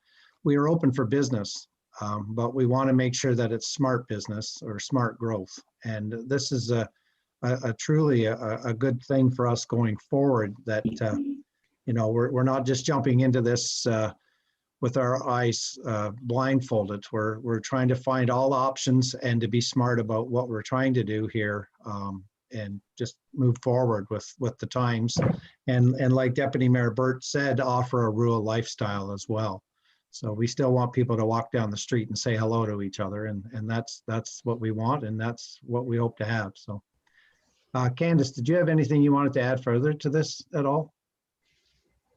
we are open for business, but we want to make sure that it's smart business or smart growth. And this is a truly a good thing for us going forward, that we're not just jumping into this with our eyes blindfolded. We're trying to find all options and to be smart about what we're trying to do here. And just move forward with the times, and like Deputy Mayor Burt said, offer a rural lifestyle as well. So we still want people to walk down the street and say hello to each other, and that's what we want, and that's what we hope to have. So Candace, did you have anything you wanted to add further to this at all?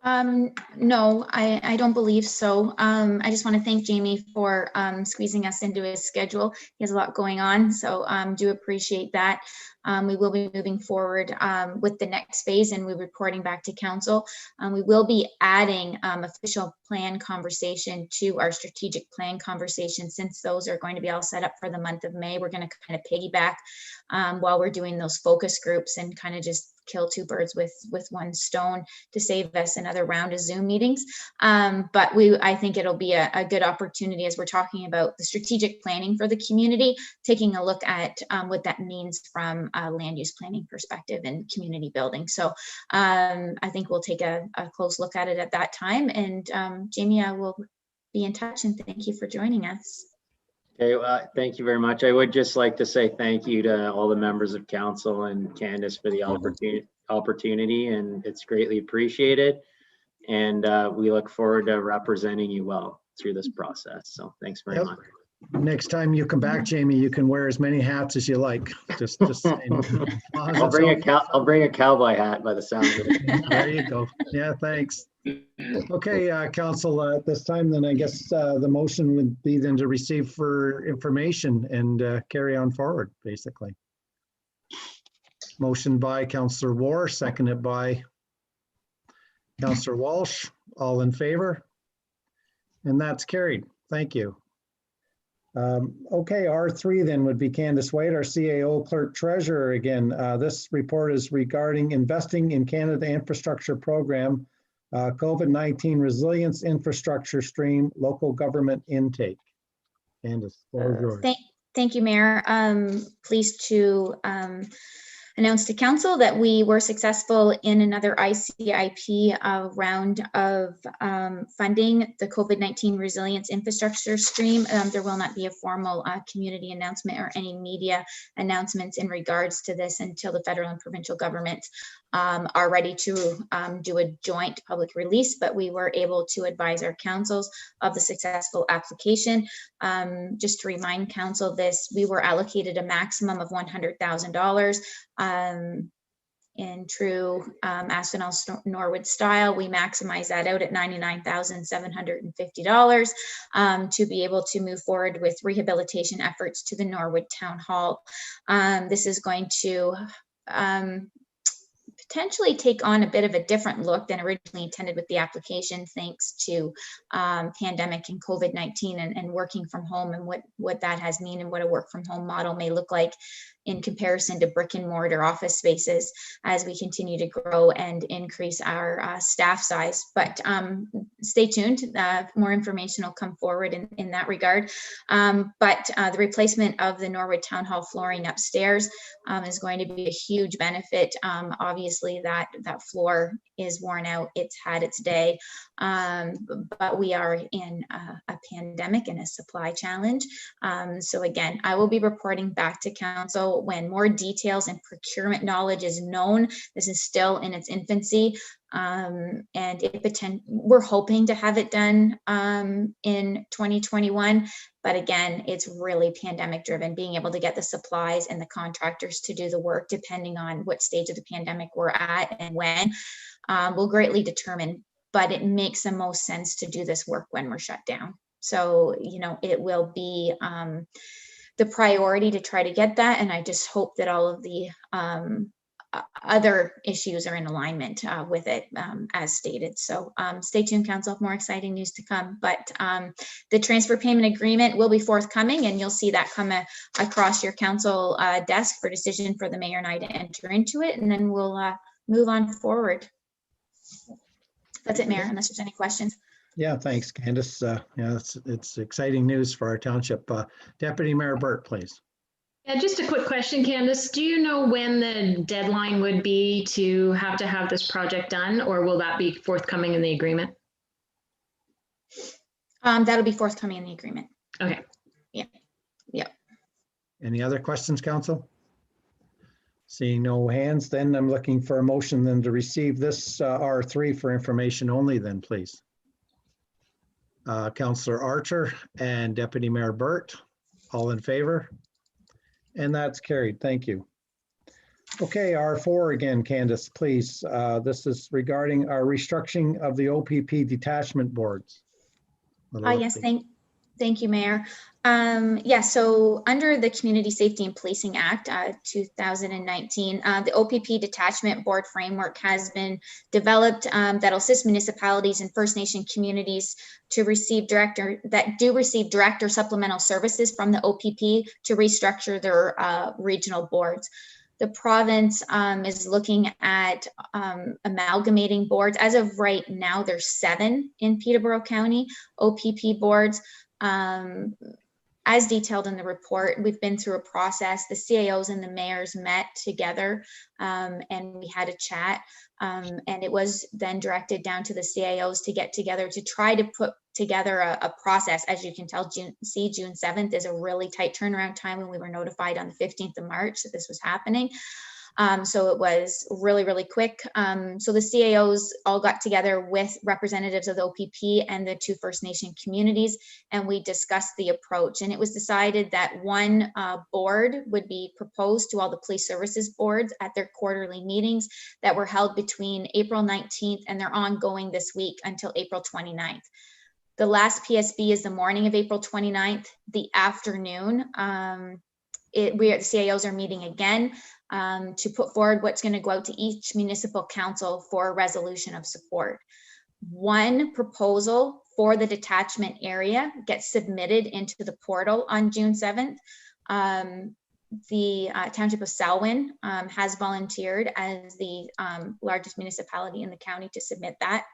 No, I don't believe so. I just want to thank Jamie for squeezing us into his schedule. He has a lot going on, so do appreciate that. We will be moving forward with the next phase, and we're reporting back to council. We will be adding official plan conversation to our strategic plan conversation, since those are going to be all set up for the month of May. We're going to kind of piggyback while we're doing those focus groups, and kind of just kill two birds with one stone to save us another round of Zoom meetings. But I think it'll be a good opportunity, as we're talking about the strategic planning for the community, taking a look at what that means from a land use planning perspective and community building. So I think we'll take a close look at it at that time. And Jamie, I will be in touch, and thank you for joining us. Okay, well, thank you very much. I would just like to say thank you to all the members of council and Candace for the opportunity, and it's greatly appreciated. And we look forward to representing you well through this process. So thanks very much. Next time you come back, Jamie, you can wear as many hats as you like. Just I'll bring a cowboy hat by the sound of it. There you go. Yeah, thanks. Okay, council, at this time, then I guess the motion would be then to receive for information and carry on forward, basically. Motion by Councillor War, seconded by Councillor Walsh. All in favor? And that's carried. Thank you. Okay, R3 then would be Candace Wade, our CAO Clerk Treasurer again. This report is regarding investing in Canada Infrastructure Program, COVID-19 Resilience Infrastructure Stream, Local Government Intake. Candace, floor is yours. Thank you, Mayor. Pleased to announce to Council that we were successful in another ICIP round of funding the COVID-19 Resilience Infrastructure Stream. There will not be a formal community announcement or any media announcements in regards to this until the federal and provincial governments are ready to do a joint public release, but we were able to advise our councils of the successful application. Just to remind Council this, we were allocated a maximum of $100,000. In true Asphodel-Norwood style, we maximize that out at $99,750 to be able to move forward with rehabilitation efforts to the Norwood Town Hall. This is going to potentially take on a bit of a different look than originally intended with the application, thanks to pandemic and COVID-19 and working from home, and what that has mean and what a work from home model may look like in comparison to brick and mortar office spaces as we continue to grow and increase our staff size. But stay tuned, more information will come forward in that regard. But the replacement of the Norwood Town Hall flooring upstairs is going to be a huge benefit. Obviously that floor is worn out, it's had its day, but we are in a pandemic and a supply challenge. So again, I will be reporting back to Council when more details and procurement knowledge is known. This is still in its infancy, and we're hoping to have it done in 2021. But again, it's really pandemic driven, being able to get the supplies and the contractors to do the work, depending on what stage of the pandemic we're at and when, will greatly determine. But it makes the most sense to do this work when we're shut down. So, you know, it will be the priority to try to get that. And I just hope that all of the other issues are in alignment with it, as stated. So stay tuned, Council, more exciting news to come. But the transfer payment agreement will be forthcoming, and you'll see that come across your Council desk for decision for the Mayor and I to enter into it, and then we'll move on forward. That's it, Mayor, unless there's any questions. Yeah, thanks, Candace. Yeah, it's exciting news for our township. Deputy Mayor Burt, please. Yeah, just a quick question, Candace. Do you know when the deadline would be to have this project done, or will that be forthcoming in the agreement? That'll be forthcoming in the agreement. Okay. Yeah. Yeah. Any other questions, Council? Seeing no hands, then I'm looking for a motion then to receive this R3 for information only then, please. Councillor Archer and Deputy Mayor Burt, all in favor? And that's carried. Thank you. Okay, R4 again, Candace, please. This is regarding our restructuring of the OPP detachment boards. Yes, thank you, Mayor. Yeah, so under the Community Safety and Policing Act 2019, the OPP detachment board framework has been developed that'll assist municipalities and First Nation communities to receive direct or supplemental services from the OPP to restructure their regional boards. The province is looking at amalgamating boards. As of right now, there's 7 in Peterborough County OPP boards. As detailed in the report, we've been through a process. The CAOs and the mayors met together and we had a chat. And it was then directed down to the CAOs to get together to try to put together a process. As you can tell, June 7th is a really tight turnaround time when we were notified on the 15th of March that this was happening. So it was really, really quick. So the CAOs all got together with representatives of the OPP and the 2 First Nation communities, and we discussed the approach. And it was decided that one board would be proposed to all the police services boards at their quarterly meetings that were held between April 19th and they're ongoing this week until April 29th. The last PSB is the morning of April 29th, the afternoon. The CAOs are meeting again to put forward what's going to go out to each municipal council for a resolution of support. One proposal for the detachment area gets submitted into the portal on June 7th. The Township of Selwyn has volunteered as the largest municipality in the county to submit that.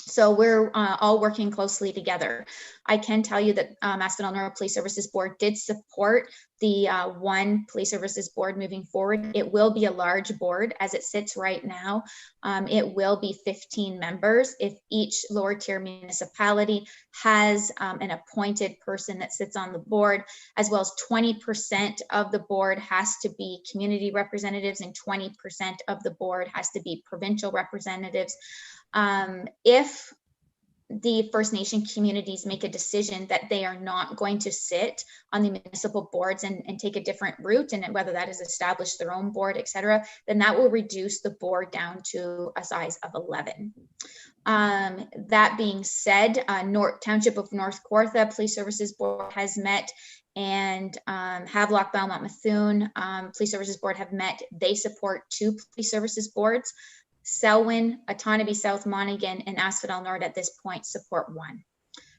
So we're all working closely together. I can tell you that Asphodel-Norwood Police Services Board did support the one police services board moving forward. It will be a large board as it sits right now. It will be 15 members. If each lower tier municipality has an appointed person that sits on the board, as well as 20% of the board has to be community representatives and 20% of the board has to be provincial representatives. If the First Nation communities make a decision that they are not going to sit on the municipal boards and take a different route, and whether that is establish their own board, etc., then that will reduce the board down to a size of 11. That being said, Township of North Kawartha Police Services Board has met, and Havelock, Belmont, Methuen Police Services Board have met. They support 2 police services boards. Selwyn, Otonabee South, Monaghan, and Asphodel-Norwood at this point support 1.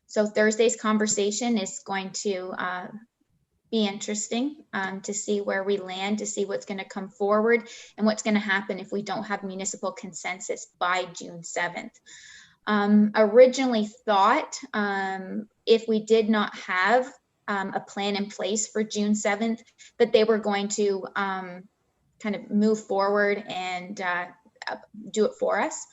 So Thursday's conversation is going to be interesting to see where we land, to see what's going to come forward and what's going to happen if we don't have municipal consensus by June 7th. Originally thought if we did not have a plan in place for June 7th, that they were going to kind of move forward and do it for us.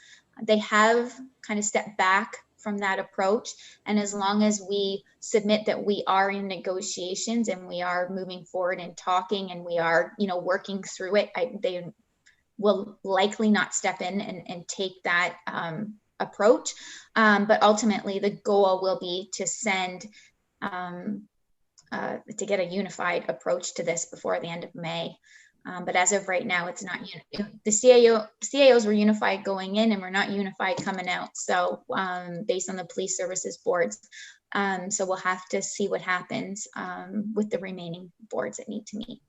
They have kind of stepped back from that approach, and as long as we submit that we are in negotiations and we are moving forward and talking and we are, you know, working through it, they will likely not step in and take that approach. But ultimately, the goal will be to send to get a unified approach to this before the end of May. But as of right now, it's not, the CAOs were unified going in and we're not unified coming out. So based on the police services boards. So we'll have to see what happens with the remaining boards that need to meet.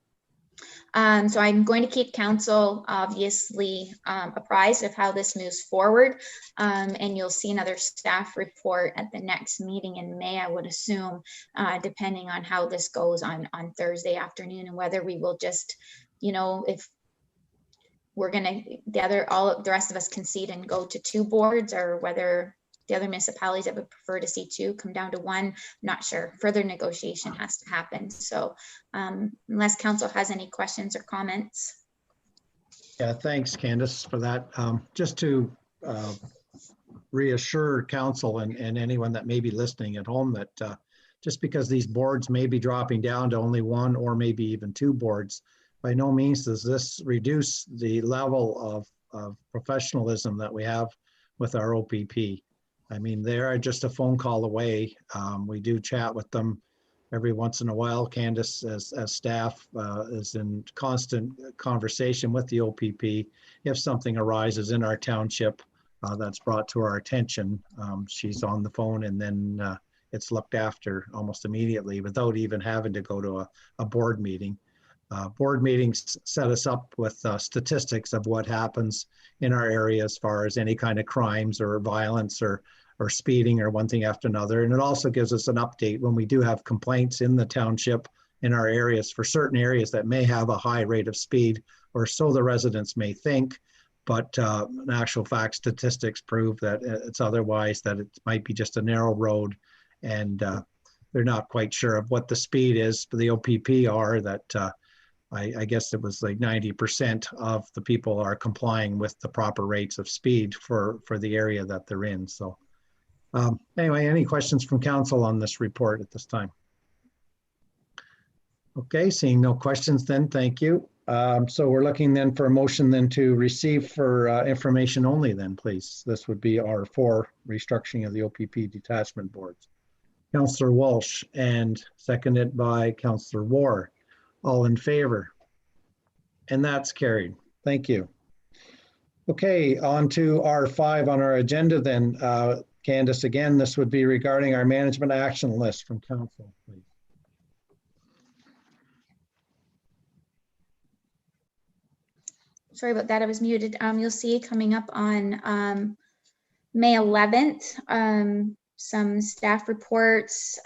So I'm going to keep council obviously apprised of how this moves forward. And you'll see another staff report at the next meeting in May, I would assume, depending on how this goes on Thursday afternoon and whether we will just, you know, if we're gonna, the rest of us concede and go to 2 boards, or whether the other municipalities that would prefer to see 2 come down to 1, not sure. Further negotiation has to happen. So unless council has any questions or comments. Yeah, thanks, Candace, for that. Just to reassure council and anyone that may be listening at home that just because these boards may be dropping down to only 1 or maybe even 2 boards, by no means does this reduce the level of professionalism that we have with our OPP. I mean, they are just a phone call away. We do chat with them every once in a while. Candace, as staff, is in constant conversation with the OPP. If something arises in our township that's brought to our attention, she's on the phone, and then it's looked after almost immediately without even having to go to a board meeting. Board meetings set us up with statistics of what happens in our area as far as any kind of crimes or violence or speeding or one thing after another. And it also gives us an update when we do have complaints in the township in our areas for certain areas that may have a high rate of speed, or so the residents may think. But in actual fact, statistics prove that it's otherwise, that it might be just a narrow road and they're not quite sure of what the speed is. For the OPP are that I guess it was like 90% of the people are complying with the proper rates of speed for the area that they're in. So anyway, any questions from council on this report at this time? Okay, seeing no questions then, thank you. So we're looking then for a motion then to receive for information only then, please. This would be our 4 restructuring of the OPP detachment boards. Councillor Walsh, and seconded by Councillor Ward. All in favor? And that's carried. Thank you. Okay, on to R5 on our agenda then. Candace, again, this would be regarding our management action list from council, please. Sorry about that, I was muted. You'll see coming up on May 11th, some staff reports.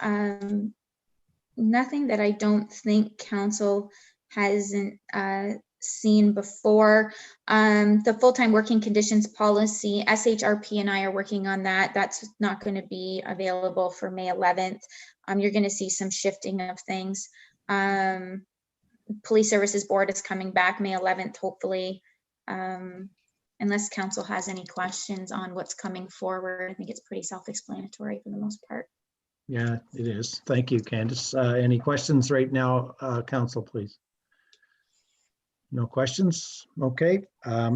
Nothing that I don't think council hasn't seen before. The full-time working conditions policy, SHRP and I are working on that. That's not going to be available for May 11th. You're going to see some shifting of things. Police Services Board is coming back May 11th, hopefully. Unless council has any questions on what's coming forward, I think it's pretty self-explanatory for the most part. Yeah, it is. Thank you, Candace. Any questions right now, council, please? No questions? Okay,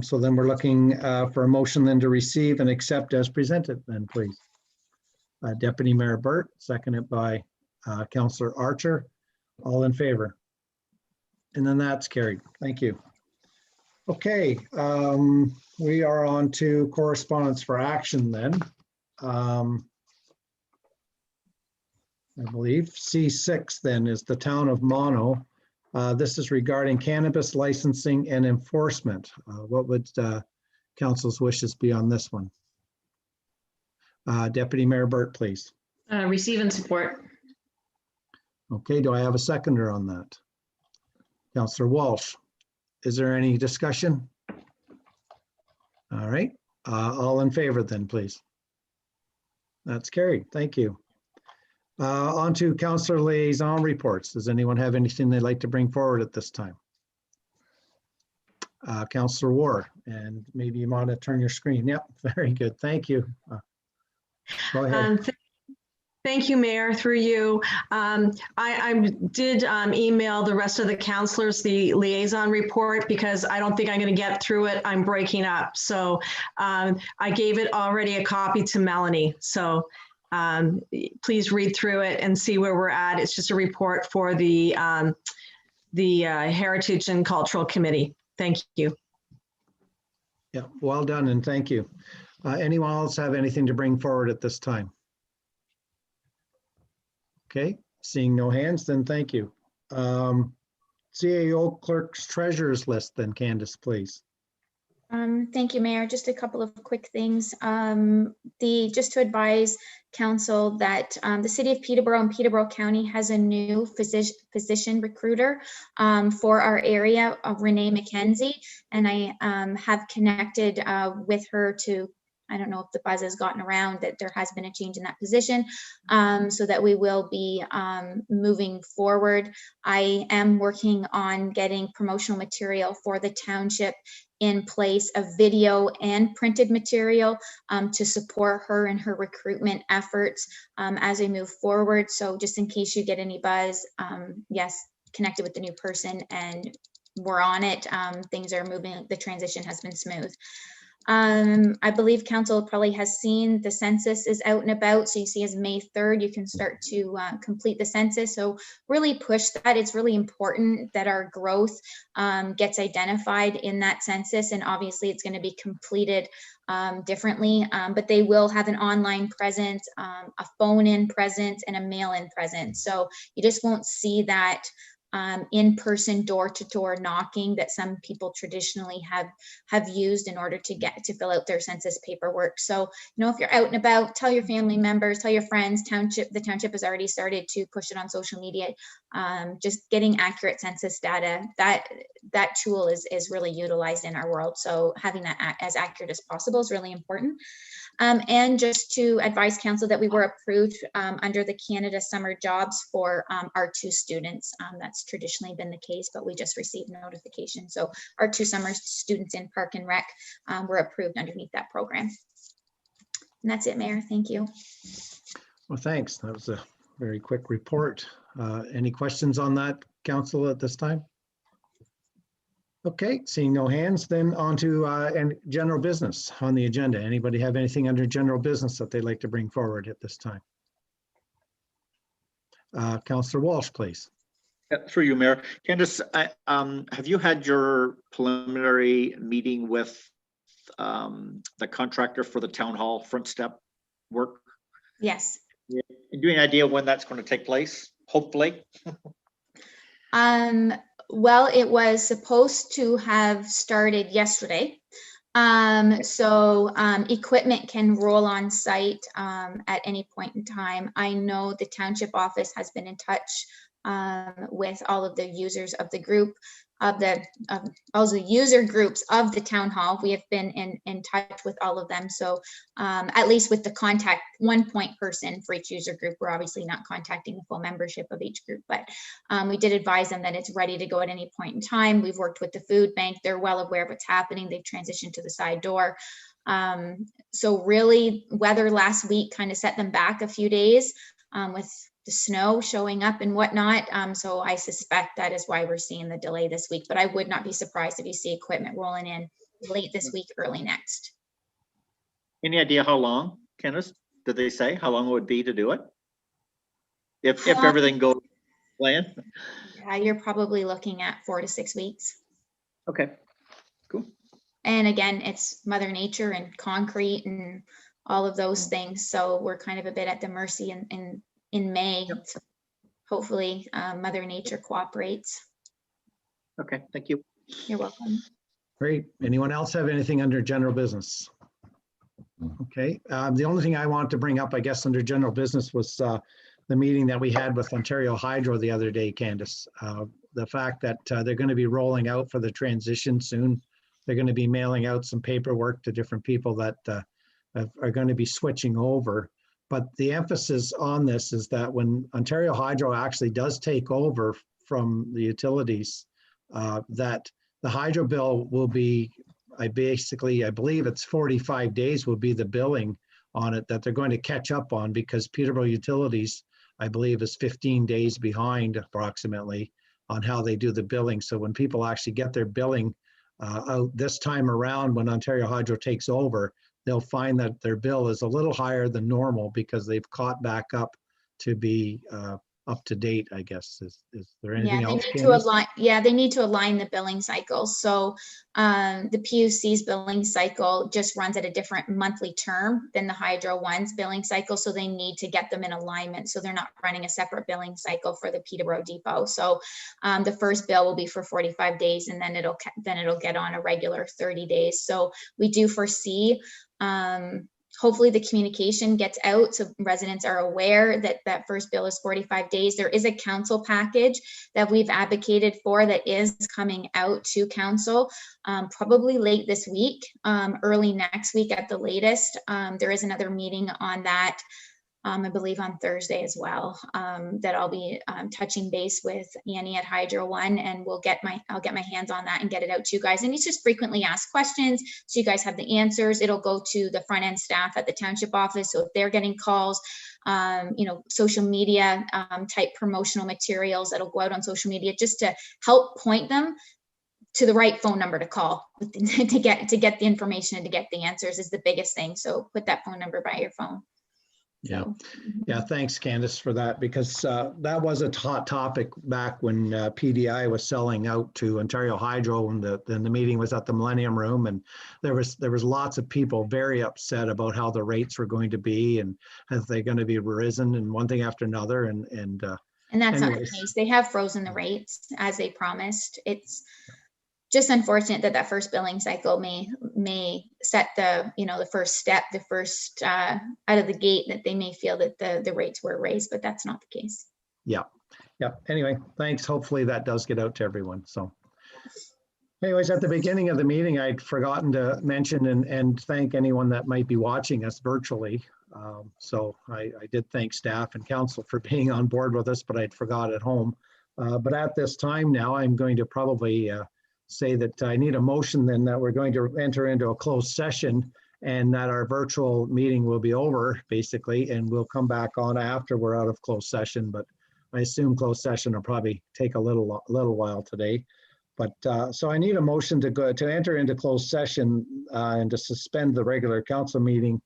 so then we're looking for a motion then to receive and accept as presented then, please. Deputy Mayor Burt, seconded by Councillor Archer. All in favor? And then that's carried. Thank you. Okay, we are on to correspondence for action then. I believe C6 then is the town of Mono. This is regarding cannabis licensing and enforcement. What would council's wishes be on this one? Deputy Mayor Burt, please. Receive and support. Okay, do I have a seconder on that? Councillor Walsh. Is there any discussion? All right, all in favor then, please. That's carried. Thank you. On to councillor liaison reports. Does anyone have anything they'd like to bring forward at this time? Councillor Ward, and maybe you want to turn your screen. Yep, very good. Thank you. Go ahead. Thank you, Mayor, through you. I did email the rest of the councilors the liaison report because I don't think I'm going to get through it. I'm breaking up. So I gave it already a copy to Melanie. So please read through it and see where we're at. It's just a report for the Heritage and Cultural Committee. Thank you. Yeah, well done and thank you. Anyone else have anything to bring forward at this time? Okay, seeing no hands, then thank you. CAO clerk's treasurer's list then, Candace, please. Thank you, Mayor. Just a couple of quick things. Just to advise council that the city of Peterborough and Peterborough County has a new physician recruiter for our area, Renee McKenzie, and I have connected with her to, I don't know if the buzz has gotten around that there has been a change in that position, so that we will be moving forward. I am working on getting promotional material for the township in place of video and printed material to support her in her recruitment efforts as we move forward. So just in case you get any buzz, yes, connected with the new person and we're on it. Things are moving. The transition has been smooth. I believe council probably has seen the census is out and about. So you see as May 3rd, you can start to complete the census. So really push that. It's really important that our growth gets identified in that census. And obviously it's going to be completed differently, but they will have an online presence, a phone-in presence, and a mail-in presence. So you just won't see that in-person door-to-door knocking that some people traditionally have used in order to get to fill out their census paperwork. So, you know, if you're out and about, tell your family members, tell your friends. The township has already started to push it on social media. Just getting accurate census data, that tool is really utilized in our world. So having that as accurate as possible is really important. And just to advise council that we were approved under the Canada Summer Jobs for our 2 students. That's traditionally been the case, but we just received notification. So our 2 summer students in Park and Rec were approved underneath that program. And that's it, Mayor. Thank you. Well, thanks. That was a very quick report. Any questions on that, council, at this time? Okay, seeing no hands, then on to general business on the agenda. Anybody have anything under general business that they'd like to bring forward at this time? Councillor Walsh, please. Yeah, through you, Mayor. Candace, have you had your preliminary meeting with the contractor for the town hall front step work? Yes. Yeah. Do you have any idea when that's going to take place? Hopefully. Well, it was supposed to have started yesterday. Equipment can roll on site at any point in time. I know the township office has been in touch with all of the users of the group all the user groups of the town hall. We have been in touch with all of them. So at least with the contact one point person for each user group, we're obviously not contacting the full membership of each group, but we did advise them that it's ready to go at any point in time. We've worked with the food bank. They're well aware of what's happening. They've transitioned to the side door. So really weather last week kind of set them back a few days with the snow showing up and whatnot. So I suspect that is why we're seeing the delay this week, but I would not be surprised if you see equipment rolling in late this week, early next. Any idea how long, Candace? Did they say how long it would be to do it? If everything goes planned? Yeah, you're probably looking at 4 to 6 weeks. Okay, cool. And again, it's Mother Nature and concrete and all of those things. So we're kind of a bit at the mercy in May. Yep. So hopefully Mother Nature cooperates. Okay, thank you. You're welcome. Great. Anyone else have anything under general business? Okay. The only thing I wanted to bring up, I guess, under general business was the meeting that we had with Ontario Hydro the other day, Candace. The fact that they're going to be rolling out for the transition soon. They're going to be mailing out some paperwork to different people that are going to be switching over. But the emphasis on this is that when Ontario Hydro actually does take over from the utilities, that the hydro bill will be, I believe it's 45 days will be the billing on it that they're going to catch up on, because Peterborough Utilities, I believe, is 15 days behind approximately on how they do the billing. So when people actually get their billing out this time around, when Ontario Hydro takes over, they'll find that their bill is a little higher than normal because they've caught back up to be up to date, I guess. Is there anything else, Candace? They need to align the billing cycle. So the PUC's billing cycle just runs at a different monthly term than the Hydro One's billing cycle. So they need to get them in alignment. So they're not running a separate billing cycle for the Peterborough Depot. So the first bill will be for 45 days and then it'll get on a regular 30 days. So we do foresee hopefully the communication gets out so residents are aware that that first bill is 45 days. There is a council package that we've advocated for that is coming out to council probably late this week, early next week at the latest. There is another meeting on that, I believe on Thursday as well, that I'll be touching base with Annie at Hydro One, and I'll get my hands on that and get it out to you guys. And it's just frequently asked questions, so you guys have the answers. It'll go to the front end staff at the township office, so if they're getting calls, social media type promotional materials that'll go out on social media just to help point them to the right phone number to call to get the information and to get the answers is the biggest thing. So put that phone number by your phone. Yeah. Yeah. Thanks, Candace, for that, because that was a hot topic back when PDI was selling out to Ontario Hydro, and the meeting was at the Millennium Room, and there was lots of people very upset about how the rates were going to be and if they're going to be risen and one thing after another. And that's not the case. They have frozen the rates as they promised. It's just unfortunate that first billing cycle may set the first step, the first out of the gate, that they may feel that the rates were raised, but that's not the case. Yeah. Anyway, thanks. Hopefully that does get out to everyone. So anyways, at the beginning of the meeting, I'd forgotten to mention and thank anyone that might be watching us virtually. So I did thank staff and council for being on board with us, but I'd forgot at home. But at this time now, I'm going to probably say that I need a motion then that we're going to enter into a closed session and that our virtual meeting will be over basically, and we'll come back on after we're out of closed session. But I assume closed session will probably take a little while today. But so I need a motion to enter into closed session and to suspend the regular council meeting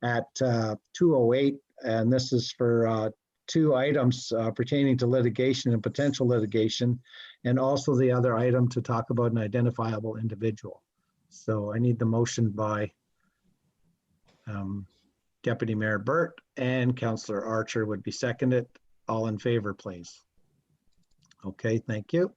at 2:08. And this is for two items pertaining to litigation and potential litigation, and also the other item to talk about an identifiable individual. So I need the motion by Deputy Mayor Burt, and Councillor Archer would be seconded. All in favor, please. Okay, thank you.